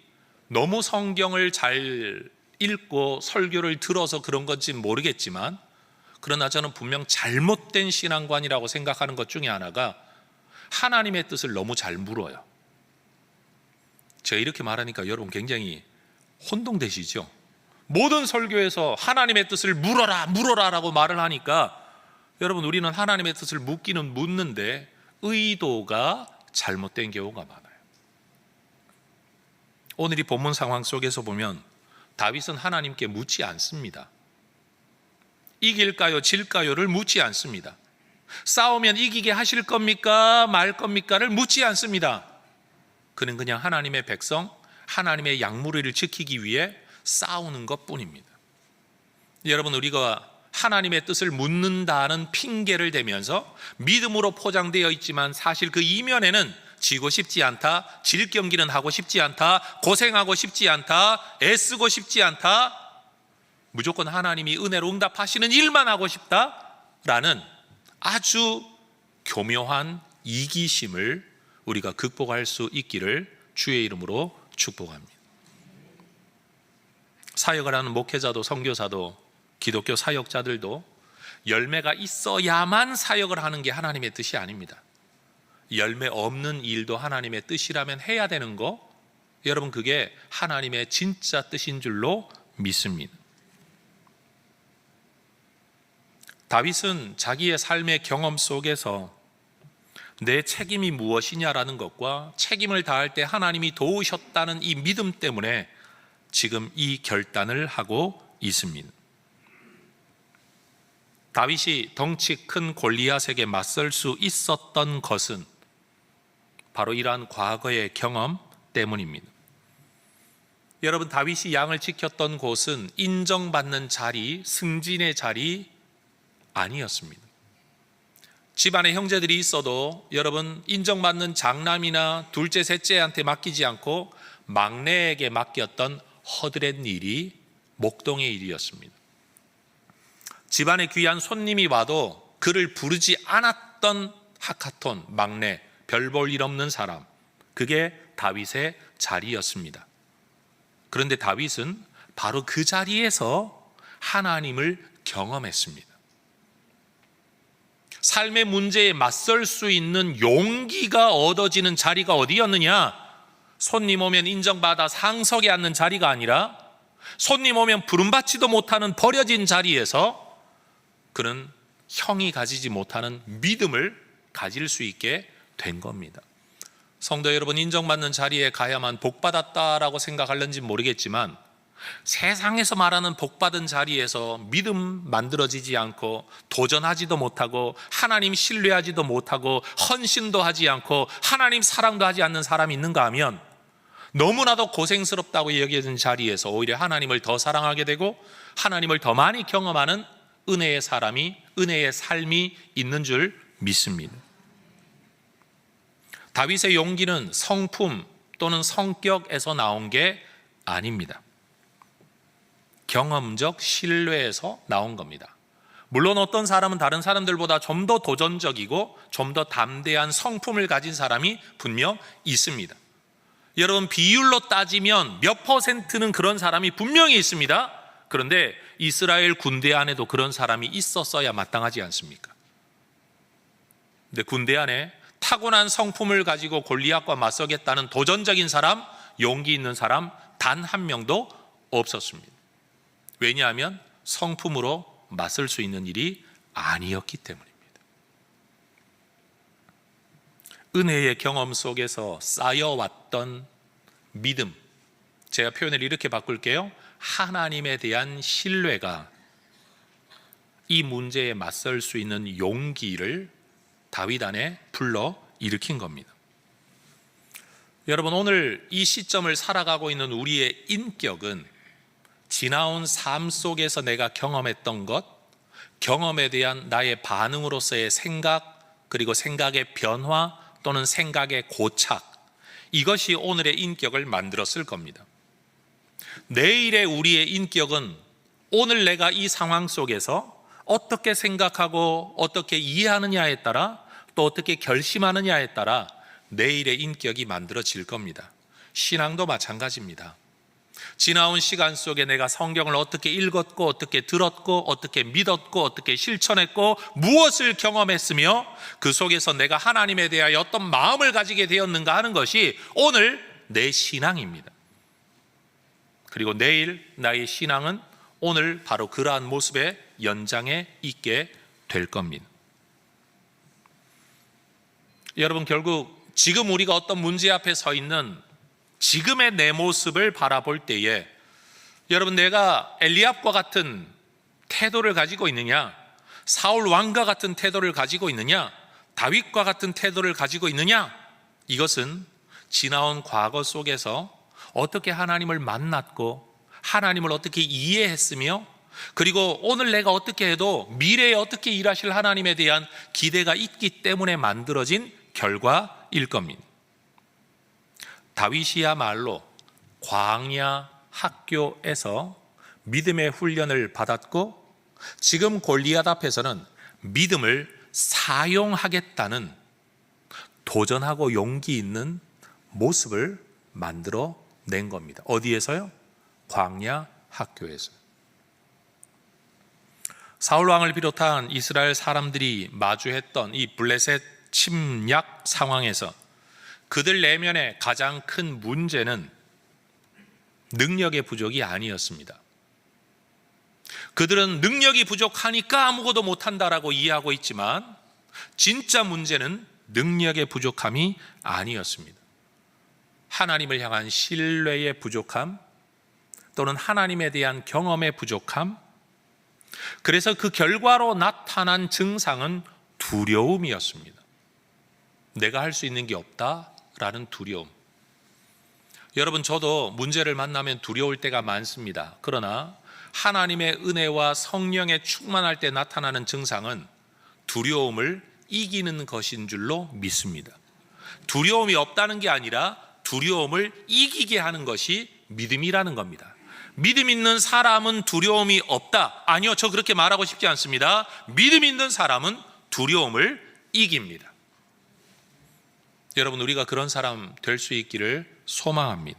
너무 성경을 잘 읽고 설교를 들어서 그런 건지 모르겠지만 그러나 저는 분명 잘못된 신앙관이라고 생각하는 것 중에 하나가 하나님의 뜻을 너무 잘 물어요. 제가 이렇게 말하니까 여러분 굉장히 혼동되시죠? 모든 설교에서 하나님의 뜻을 물어라 라고 말을 하니까 여러분, 우리는 하나님의 뜻을 묻기는 묻는데 의도가 잘못된 경우가 많아요. 오늘 이 본문 상황 속에서 보면 다윗은 하나님께 묻지 않습니다. 이길까요 질까요를 묻지 않습니다. 싸우면 이기게 하실 겁니까 말 겁니까를 묻지 않습니다. 그는 그냥 하나님의 백성, 하나님의 양무리를 지키기 위해 싸우는 것뿐입니다. 여러분, 우리가 하나님의 뜻을 묻는다는 핑계를 대면서 믿음으로 포장되어 있지만 사실 그 이면에는 지고 싶지 않다, 질 경기는 하고 싶지 않다, 고생하고 싶지 않다, 애쓰고 싶지 않다, 무조건 하나님이 은혜로 응답하시는 일만 하고 싶다라는 아주 교묘한 이기심을 우리가 극복할 수 있기를 주의 이름으로 축복합니다. 사역을 하는 목회자도 선교사도 기독교 사역자들도 열매가 있어야만 사역을 하는 게 하나님의 뜻이 아닙니다. 열매 없는 일도 하나님의 뜻이라면 해야 되는 거, 여러분 그게 하나님의 진짜 뜻인 줄로 믿습니다. 다윗은 자기의 삶의 경험 속에서 내 책임이 무엇이냐라는 것과 책임을 다할 때 하나님이 도우셨다는 이 믿음 때문에 지금 이 결단을 하고 있습니다. 다윗이 덩치 큰 골리앗에게 맞설 수 있었던 것은 바로 이러한 과거의 경험 때문입니다. 여러분, 다윗이 양을 지켰던 곳은 인정받는 자리, 승진의 자리 아니었습니다. 집안에 형제들이 있어도 여러분 인정받는 장남이나 둘째, 셋째한테 맡기지 않고 막내에게 맡겼던 허드렛 일이 목동의 일이었습니다. 집안에 귀한 손님이 와도 그를 부르지 않았던 하카톤, 막내, 별 볼 일 없는 사람, 그게 다윗의 자리였습니다. 그런데 다윗은 바로 그 자리에서 하나님을 경험했습니다. 삶의 문제에 맞설 수 있는 용기가 얻어지는 자리가 어디였느냐? 손님 오면 인정받아 상석에 앉는 자리가 아니라 손님 오면 부름받지도 못하는 버려진 자리에서 그는 형이 가지지 못하는 믿음을 가질 수 있게 된 겁니다. 성도 여러분, 인정받는 자리에 가야만 복받았다라고 생각할는지 모르겠지만 세상에서 말하는 복받은 자리에서 믿음 만들어지지 않고 도전하지도 못하고 하나님 신뢰하지도 못하고 헌신도 하지 않고 하나님 사랑도 하지 않는 사람이 있는가 하면 너무나도 고생스럽다고 여겨진 자리에서 오히려 하나님을 더 사랑하게 되고 하나님을 더 많이 경험하는 은혜의 사람이, 은혜의 삶이 있는 줄 믿습니다. 다윗의 용기는 성품 또는 성격에서 나온 게 아닙니다. 경험적 신뢰에서 나온 겁니다. 물론 어떤 사람은 다른 사람들보다 좀 더 도전적이고 좀 더 담대한 성품을 가진 사람이 분명 있습니다. 여러분, 비율로 따지면 몇 퍼센트는 그런 사람이 분명히 있습니다. 그런데 이스라엘 군대 안에도 그런 사람이 있었어야 마땅하지 않습니까? 근데 군대 안에 타고난 성품을 가지고 골리앗과 맞서겠다는 도전적인 사람, 용기 있는 사람 단 한 명도 없었습니다. 왜냐하면 성품으로 맞설 수 있는 일이 아니었기 때문입니다. 은혜의 경험 속에서 쌓여왔던 믿음, 제가 표현을 이렇게 바꿀게요. 하나님에 대한 신뢰가 이 문제에 맞설 수 있는 용기를 다윗 안에 불러 일으킨 겁니다. 여러분, 오늘 이 시점을 살아가고 있는 우리의 인격은 지나온 삶 속에서 내가 경험했던 것, 경험에 대한 나의 반응으로서의 생각, 그리고 생각의 변화 또는 생각의 고착, 이것이 오늘의 인격을 만들었을 겁니다. 내일의 우리의 인격은 오늘 내가 이 상황 속에서 어떻게 생각하고 어떻게 이해하느냐에 따라 또 어떻게 결심하느냐에 따라 내일의 인격이 만들어질 겁니다. 신앙도 마찬가지입니다. 지나온 시간 속에 내가 성경을 어떻게 읽었고 어떻게 들었고 어떻게 믿었고 어떻게 실천했고 무엇을 경험했으며 그 속에서 내가 하나님에 대하여 어떤 마음을 가지게 되었는가 하는 것이 오늘 내 신앙입니다. 그리고 내일 나의 신앙은 오늘 바로 그러한 모습의 연장에 있게 될 겁니다. 여러분, 결국 지금 우리가 어떤 문제 앞에 서 있는 지금의 내 모습을 바라볼 때에 여러분, 내가 엘리압과 같은 태도를 가지고 있느냐, 사울 왕과 같은 태도를 가지고 있느냐, 다윗과 같은 태도를 가지고 있느냐, 이것은 지나온 과거 속에서 어떻게 하나님을 만났고 하나님을 어떻게 이해했으며 그리고 오늘 내가 어떻게 해도 미래에 어떻게 일하실 하나님에 대한 기대가 있기 때문에 만들어진 결과일 겁니다. 다윗이야말로 광야 학교에서 믿음의 훈련을 받았고 지금 골리앗 앞에서는 믿음을 사용하겠다는 도전하고 용기 있는 모습을 만들어 낸 겁니다. 어디에서요? 광야 학교에서. 사울 왕을 비롯한 이스라엘 사람들이 마주했던 이 블레셋 침략 상황에서 그들 내면의 가장 큰 문제는 능력의 부족이 아니었습니다. 그들은 능력이 부족하니까 아무것도 못한다라고 이해하고 있지만 진짜 문제는 능력의 부족함이 아니었습니다. 하나님을 향한 신뢰의 부족함 또는 하나님에 대한 경험의 부족함, 그래서 그 결과로 나타난 증상은 두려움이었습니다. 내가 할 수 있는 게 없다라는 두려움. 여러분, 저도 문제를 만나면 두려울 때가 많습니다. 그러나 하나님의 은혜와 성령의 충만할 때 나타나는 증상은 두려움을 이기는 것인 줄로 믿습니다. 두려움이 없다는 게 아니라 두려움을 이기게 하는 것이 믿음이라는 겁니다. 믿음 있는 사람은 두려움이 없다. 아니요, 저 그렇게 말하고 싶지 않습니다. 믿음 있는 사람은 두려움을 이깁니다. 여러분, 우리가 그런 사람 될 수 있기를 소망합니다.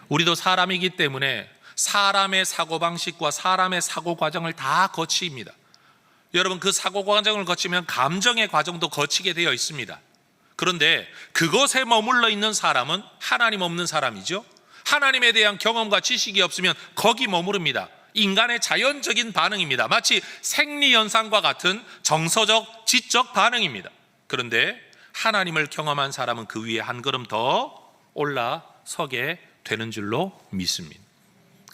우리도 사람이기 때문에 사람의 사고방식과 사람의 사고 과정을 다 거칩니다. 여러분 그 사고 과정을 거치면 감정의 과정도 거치게 되어 있습니다. 그런데 그것에 머물러 있는 사람은 하나님 없는 사람이죠. 하나님에 대한 경험과 지식이 없으면 거기 머무릅니다. 인간의 자연적인 반응입니다. 마치 생리현상과 같은 정서적, 지적 반응입니다. 그런데 하나님을 경험한 사람은 그 위에 한 걸음 더 올라서게 되는 줄로 믿습니다.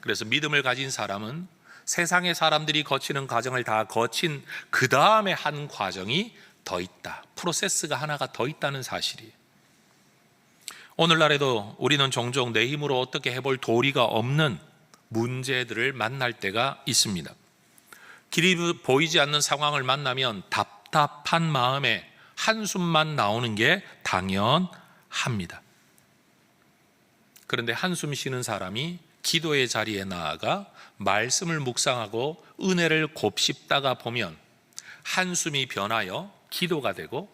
그래서 믿음을 가진 사람은 세상의 사람들이 거치는 과정을 다 거친 그 다음에 한 과정이 더 있다. 프로세스가 하나가 더 있다는 사실이에요. 오늘날에도 우리는 종종 내 힘으로 어떻게 해볼 도리가 없는 문제들을 만날 때가 있습니다. 길이 보이지 않는 상황을 만나면 답답한 마음에 한숨만 나오는 게 당연합니다. 그런데 한숨 쉬는 사람이 기도의 자리에 나아가 말씀을 묵상하고 은혜를 곱씹다가 보면 한숨이 변하여 기도가 되고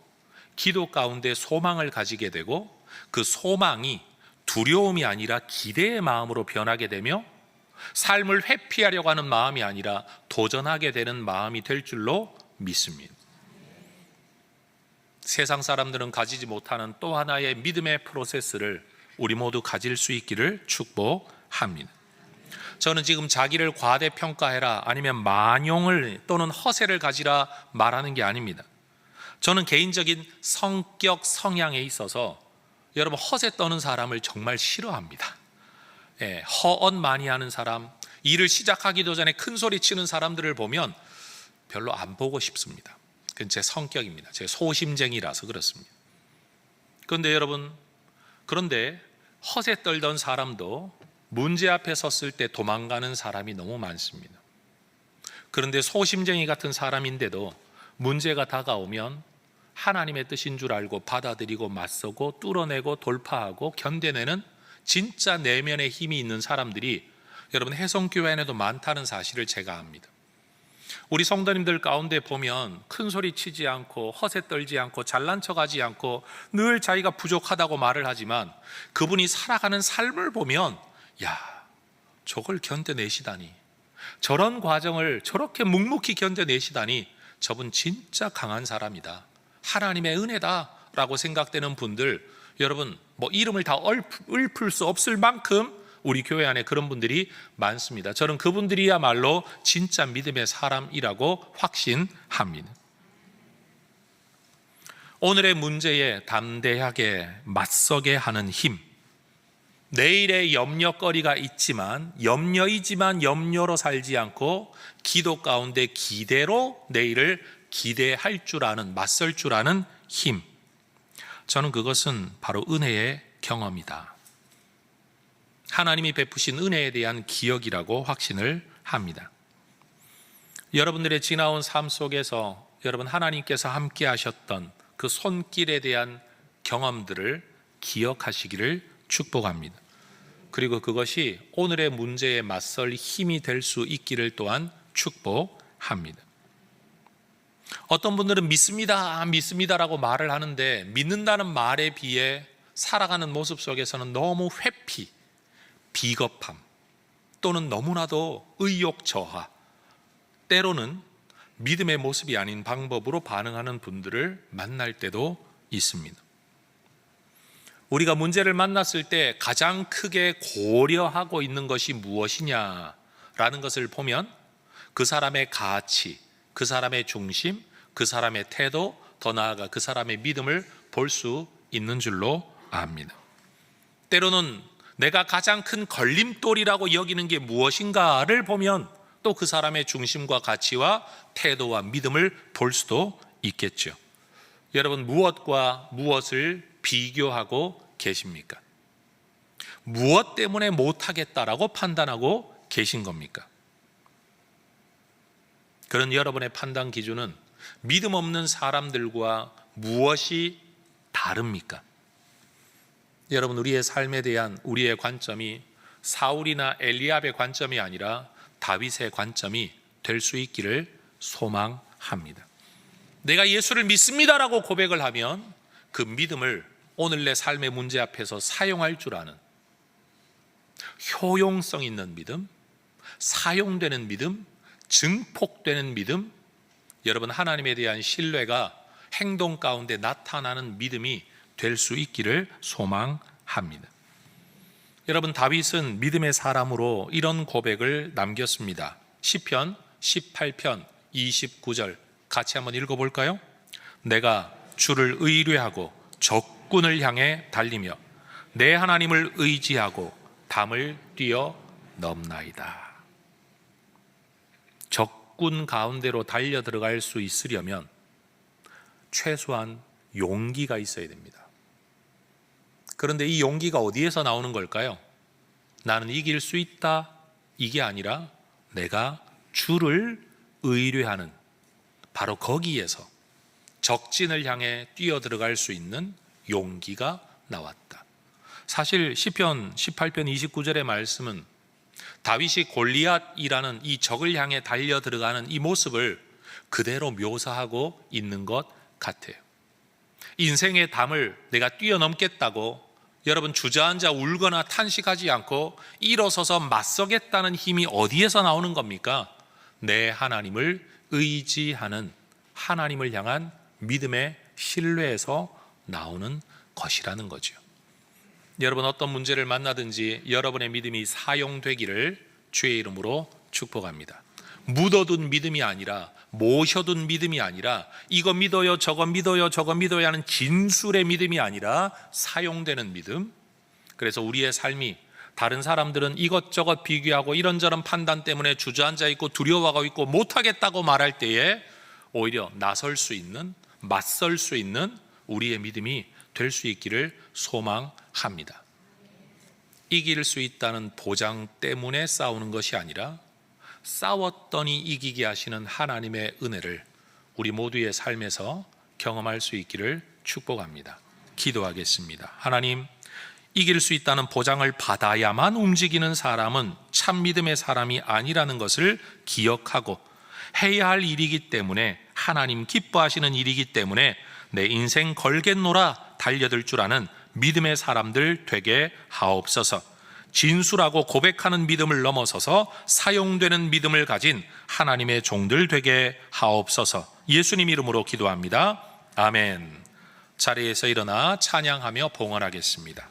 기도 가운데 소망을 가지게 되고 그 소망이 두려움이 아니라 기대의 마음으로 변하게 되며 삶을 회피하려고 하는 마음이 아니라 도전하게 되는 마음이 될 줄로 믿습니다. 세상 사람들은 가지지 못하는 또 하나의 믿음의 프로세스를 우리 모두 가질 수 있기를 축복합니다. 저는 지금 자기를 과대평가해라 아니면 만용을 또는 허세를 가지라 말하는 게 아닙니다. 저는 개인적인 성격 성향에 있어서 여러분 허세 떠는 사람을 정말 싫어합니다. 허언 많이 하는 사람, 일을 시작하기도 전에 큰 소리 치는 사람들을 보면 별로 안 보고 싶습니다. 그건 제 성격입니다. 제 소심쟁이라서 그렇습니다. 그런데 여러분, 그런데 허세 떨던 사람도 문제 앞에 섰을 때 도망가는 사람이 너무 많습니다. 그런데 소심쟁이 같은 사람인데도 문제가 다가오면 하나님의 뜻인 줄 알고 받아들이고 맞서고 뚫어내고 돌파하고 견뎌내는 진짜 내면의 힘이 있는 사람들이 여러분 해성교회 안에도 많다는 사실을 제가 압니다. 우리 성도님들 가운데 보면 큰 소리 치지 않고 허세 떨지 않고 잘난 척하지 않고 늘 자기가 부족하다고 말을 하지만 그분이 살아가는 삶을 보면 야, 저걸 견뎌내시다니, 저런 과정을 저렇게 묵묵히 견뎌내시다니 저분 진짜 강한 사람이다, 하나님의 은혜다 라고 생각되는 분들, 여러분 뭐 이름을 다 읊을 수 없을 만큼 우리 교회 안에 그런 분들이 많습니다. 저는 그분들이야말로 진짜 믿음의 사람이라고 확신합니다. 오늘의 문제에 담대하게 맞서게 하는 힘, 내일의 염려거리가 있지만 염려이지만 염려로 살지 않고 기도 가운데 기대로 내일을 기대할 줄 아는, 맞설 줄 아는 힘, 저는 그것은 바로 은혜의 경험이다, 하나님이 베푸신 은혜에 대한 기억이라고 확신을 합니다. 여러분들의 지나온 삶 속에서 여러분 하나님께서 함께 하셨던 그 손길에 대한 경험들을 기억하시기를 축복합니다. 그리고 그것이 오늘의 문제에 맞설 힘이 될 수 있기를 또한 축복합니다. 어떤 분들은 믿습니다라고 말을 하는데 믿는다는 말에 비해 살아가는 모습 속에서는 너무 회피, 비겁함 또는 너무나도 의욕 저하, 때로는 믿음의 모습이 아닌 방법으로 반응하는 분들을 만날 때도 있습니다. 우리가 문제를 만났을 때 가장 크게 고려하고 있는 것이 무엇이냐라는 것을 보면 그 사람의 가치, 그 사람의 중심, 그 사람의 태도, 더 나아가 그 사람의 믿음을 볼 수 있는 줄로 압니다. 때로는 내가 가장 큰 걸림돌이라고 여기는 게 무엇인가를 보면 또 그 사람의 중심과 가치와 태도와 믿음을 볼 수도 있겠죠. 여러분 무엇과 무엇을 비교하고 계십니까? 무엇 때문에 못하겠다라고 판단하고 계신 겁니까? 그런 여러분의 판단 기준은 믿음 없는 사람들과 무엇이 다릅니까? 여러분 우리의 삶에 대한 우리의 관점이 사울이나 엘리압의 관점이 아니라 다윗의 관점이 될 수 있기를 소망합니다. 내가 예수를 믿습니다라고 고백을 하면 그 믿음을 오늘 내 삶의 문제 앞에서 사용할 줄 아는 효용성 있는 믿음, 사용되는 믿음, 증폭되는 믿음, 여러분 하나님에 대한 신뢰가 행동 가운데 나타나는 믿음이 될 수 있기를 소망합니다. 여러분 다윗은 믿음의 사람으로 이런 고백을 남겼습니다. 시편 18편 29절 같이 한번 읽어볼까요? 내가 주를 의뢰하고 적군을 향해 달리며 내 하나님을 의지하고 담을 뛰어 넘나이다. 적군 가운데로 달려 들어갈 수 있으려면 최소한 용기가 있어야 됩니다. 그런데 이 용기가 어디에서 나오는 걸까요? 나는 이길 수 있다 이게 아니라 내가 주를 의뢰하는 바로 거기에서 적진을 향해 뛰어 들어갈 수 있는 용기가 나왔다. 사실 시편 18편 29절의 말씀은 다윗이 골리앗이라는 이 적을 향해 달려 들어가는 이 모습을 그대로 묘사하고 있는 것 같아요. 인생의 담을 내가 뛰어넘겠다고 여러분 주저앉아 울거나 탄식하지 않고 일어서서 맞서겠다는 힘이 어디에서 나오는 겁니까? 내 하나님을 의지하는 하나님을 향한 믿음의 신뢰에서 나오는 것이라는 거죠. 여러분 어떤 문제를 만나든지 여러분의 믿음이 사용되기를 주의 이름으로 축복합니다. 묻어둔 믿음이 아니라 모셔둔 믿음이 아니라 이거 믿어요 저거 믿어요 저거 믿어요 하는 진술의 믿음이 아니라 사용되는 믿음. 그래서 우리의 삶이 다른 사람들은 이것저것 비교하고 이런저런 판단 때문에 주저앉아 있고 두려워하고 있고 못하겠다고 말할 때에 오히려 나설 수 있는 맞설 수 있는 우리의 믿음이 될 수 있기를 소망합니다. 이길 수 있다는 보장 때문에 싸우는 것이 아니라 싸웠더니 이기게 하시는 하나님의 은혜를 우리 모두의 삶에서 경험할 수 있기를 축복합니다. 기도하겠습니다. 하나님, 이길 수 있다는 보장을 받아야만 움직이는 사람은 참 믿음의 사람이 아니라는 것을 기억하고 해야 할 일이기 때문에 하나님 기뻐하시는 일이기 때문에 내 인생 걸겠노라 달려들 줄 아는 믿음의 사람들 되게 하옵소서. 진술하고 고백하는 믿음을 넘어서서 사용되는 믿음을 가진 하나님의 종들 되게 하옵소서. 예수님 이름으로 기도합니다. 아멘. 자리에서 일어나 찬양하며 봉헌하겠습니다.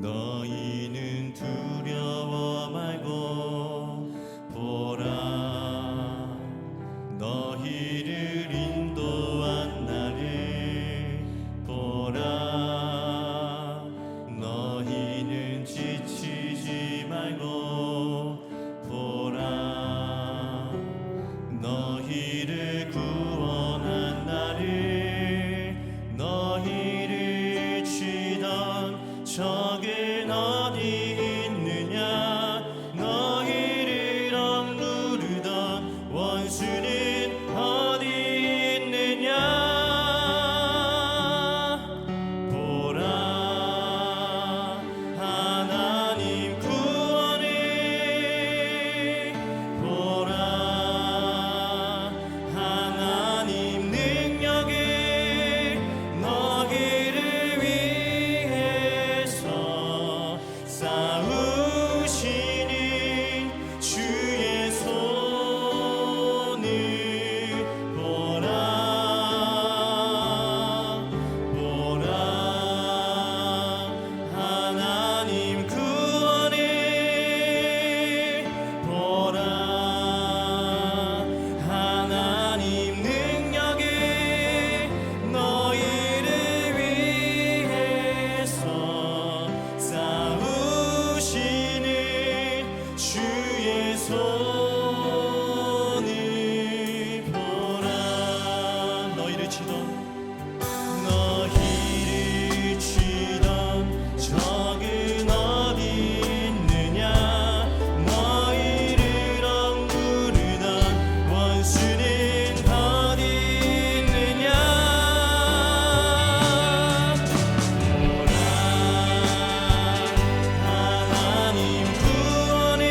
너희는 두려워 말고 보라, 너희를 인도한 나를 보라. 너희는 지치지 말고 보라, 너희를 구원한 나를. 너희를 치던 적은 어디 있느냐, 너희를 억누르던 원수는 어디 있느냐. 보라, 하나님 구원을 보라, 하나님 능력을 너희를 위해서 싸우시는 주의 손을 보라. 보라, 하나님 구원을 보라, 하나님 능력을 너희를 위해서 싸우시는 주의 손을 보라. 너희를 치던 적은 어디 있느냐, 너희를 억누르던 원수는 어디 있느냐. 보라, 하나님 구원을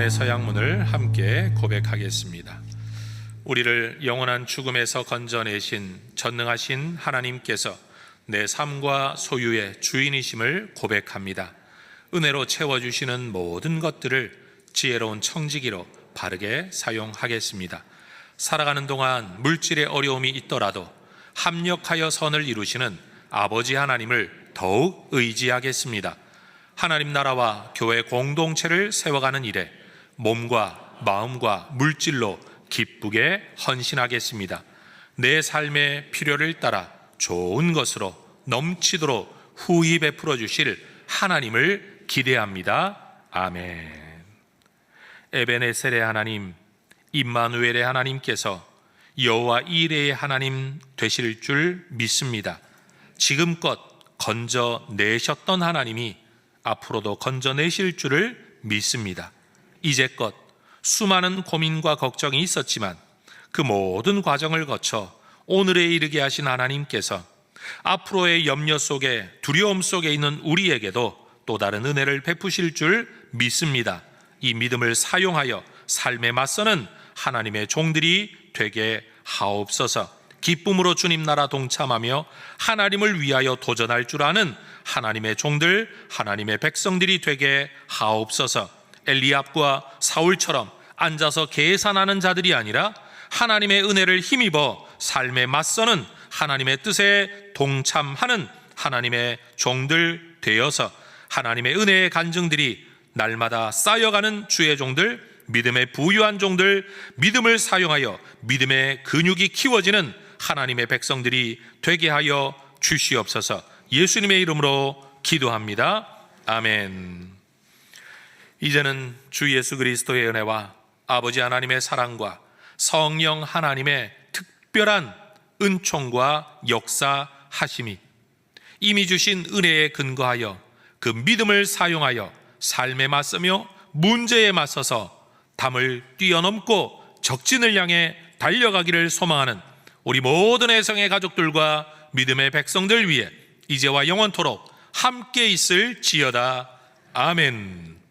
구원의 서양문을 함께 고백하겠습니다. 우리를 영원한 죽음에서 건져내신 전능하신 하나님께서 내 삶과 소유의 주인이심을 고백합니다. 은혜로 채워주시는 모든 것들을 지혜로운 청지기로 바르게 사용하겠습니다. 살아가는 동안 물질의 어려움이 있더라도 합력하여 선을 이루시는 아버지 하나님을 더욱 의지하겠습니다. 하나님 나라와 교회 공동체를 세워가는 일에 몸과 마음과 물질로 기쁘게 헌신하겠습니다. 내 삶의 필요를 따라 좋은 것으로 넘치도록 후히 베풀어 주실 하나님을 기대합니다. 아멘. 에베네셀의 하나님, 임마누엘의 하나님께서 여호와 이레의 하나님 되실 줄 믿습니다. 지금껏 건져내셨던 하나님이 앞으로도 건져내실 줄을 믿습니다. 이제껏 수많은 고민과 걱정이 있었지만 그 모든 과정을 거쳐 오늘에 이르게 하신 하나님께서 앞으로의 염려 속에, 두려움 속에 있는 우리에게도 또 다른 은혜를 베푸실 줄 믿습니다. 이 믿음을 사용하여 삶에 맞서는 하나님의 종들이 되게 하옵소서. 기쁨으로 주님 나라 동참하며 하나님을 위하여 도전할 줄 아는 하나님의 종들, 하나님의 백성들이 되게 하옵소서. 엘리압과 사울처럼 앉아서 계산하는 자들이 아니라 하나님의 은혜를 힘입어 삶에 맞서는 하나님의 뜻에 동참하는 하나님의 종들 되어서 하나님의 은혜의 간증들이 날마다 쌓여가는 주의 종들, 믿음의 부유한 종들, 믿음을 사용하여 믿음의 근육이 키워지는 하나님의 백성들이 되게 하여 주시옵소서. 예수님의 이름으로 기도합니다. 아멘. 이제는 주 예수 그리스도의 은혜와 아버지 하나님의 사랑과 성령 하나님의 특별한 은총과 역사하심이 이미 주신 은혜에 근거하여 그 믿음을 사용하여 삶에 맞서며 문제에 맞서서 담을 뛰어넘고 적진을 향해 달려가기를 소망하는 우리 모든 애성의 가족들과 믿음의 백성들 위해 이제와 영원토록 함께 있을지어다. 아멘.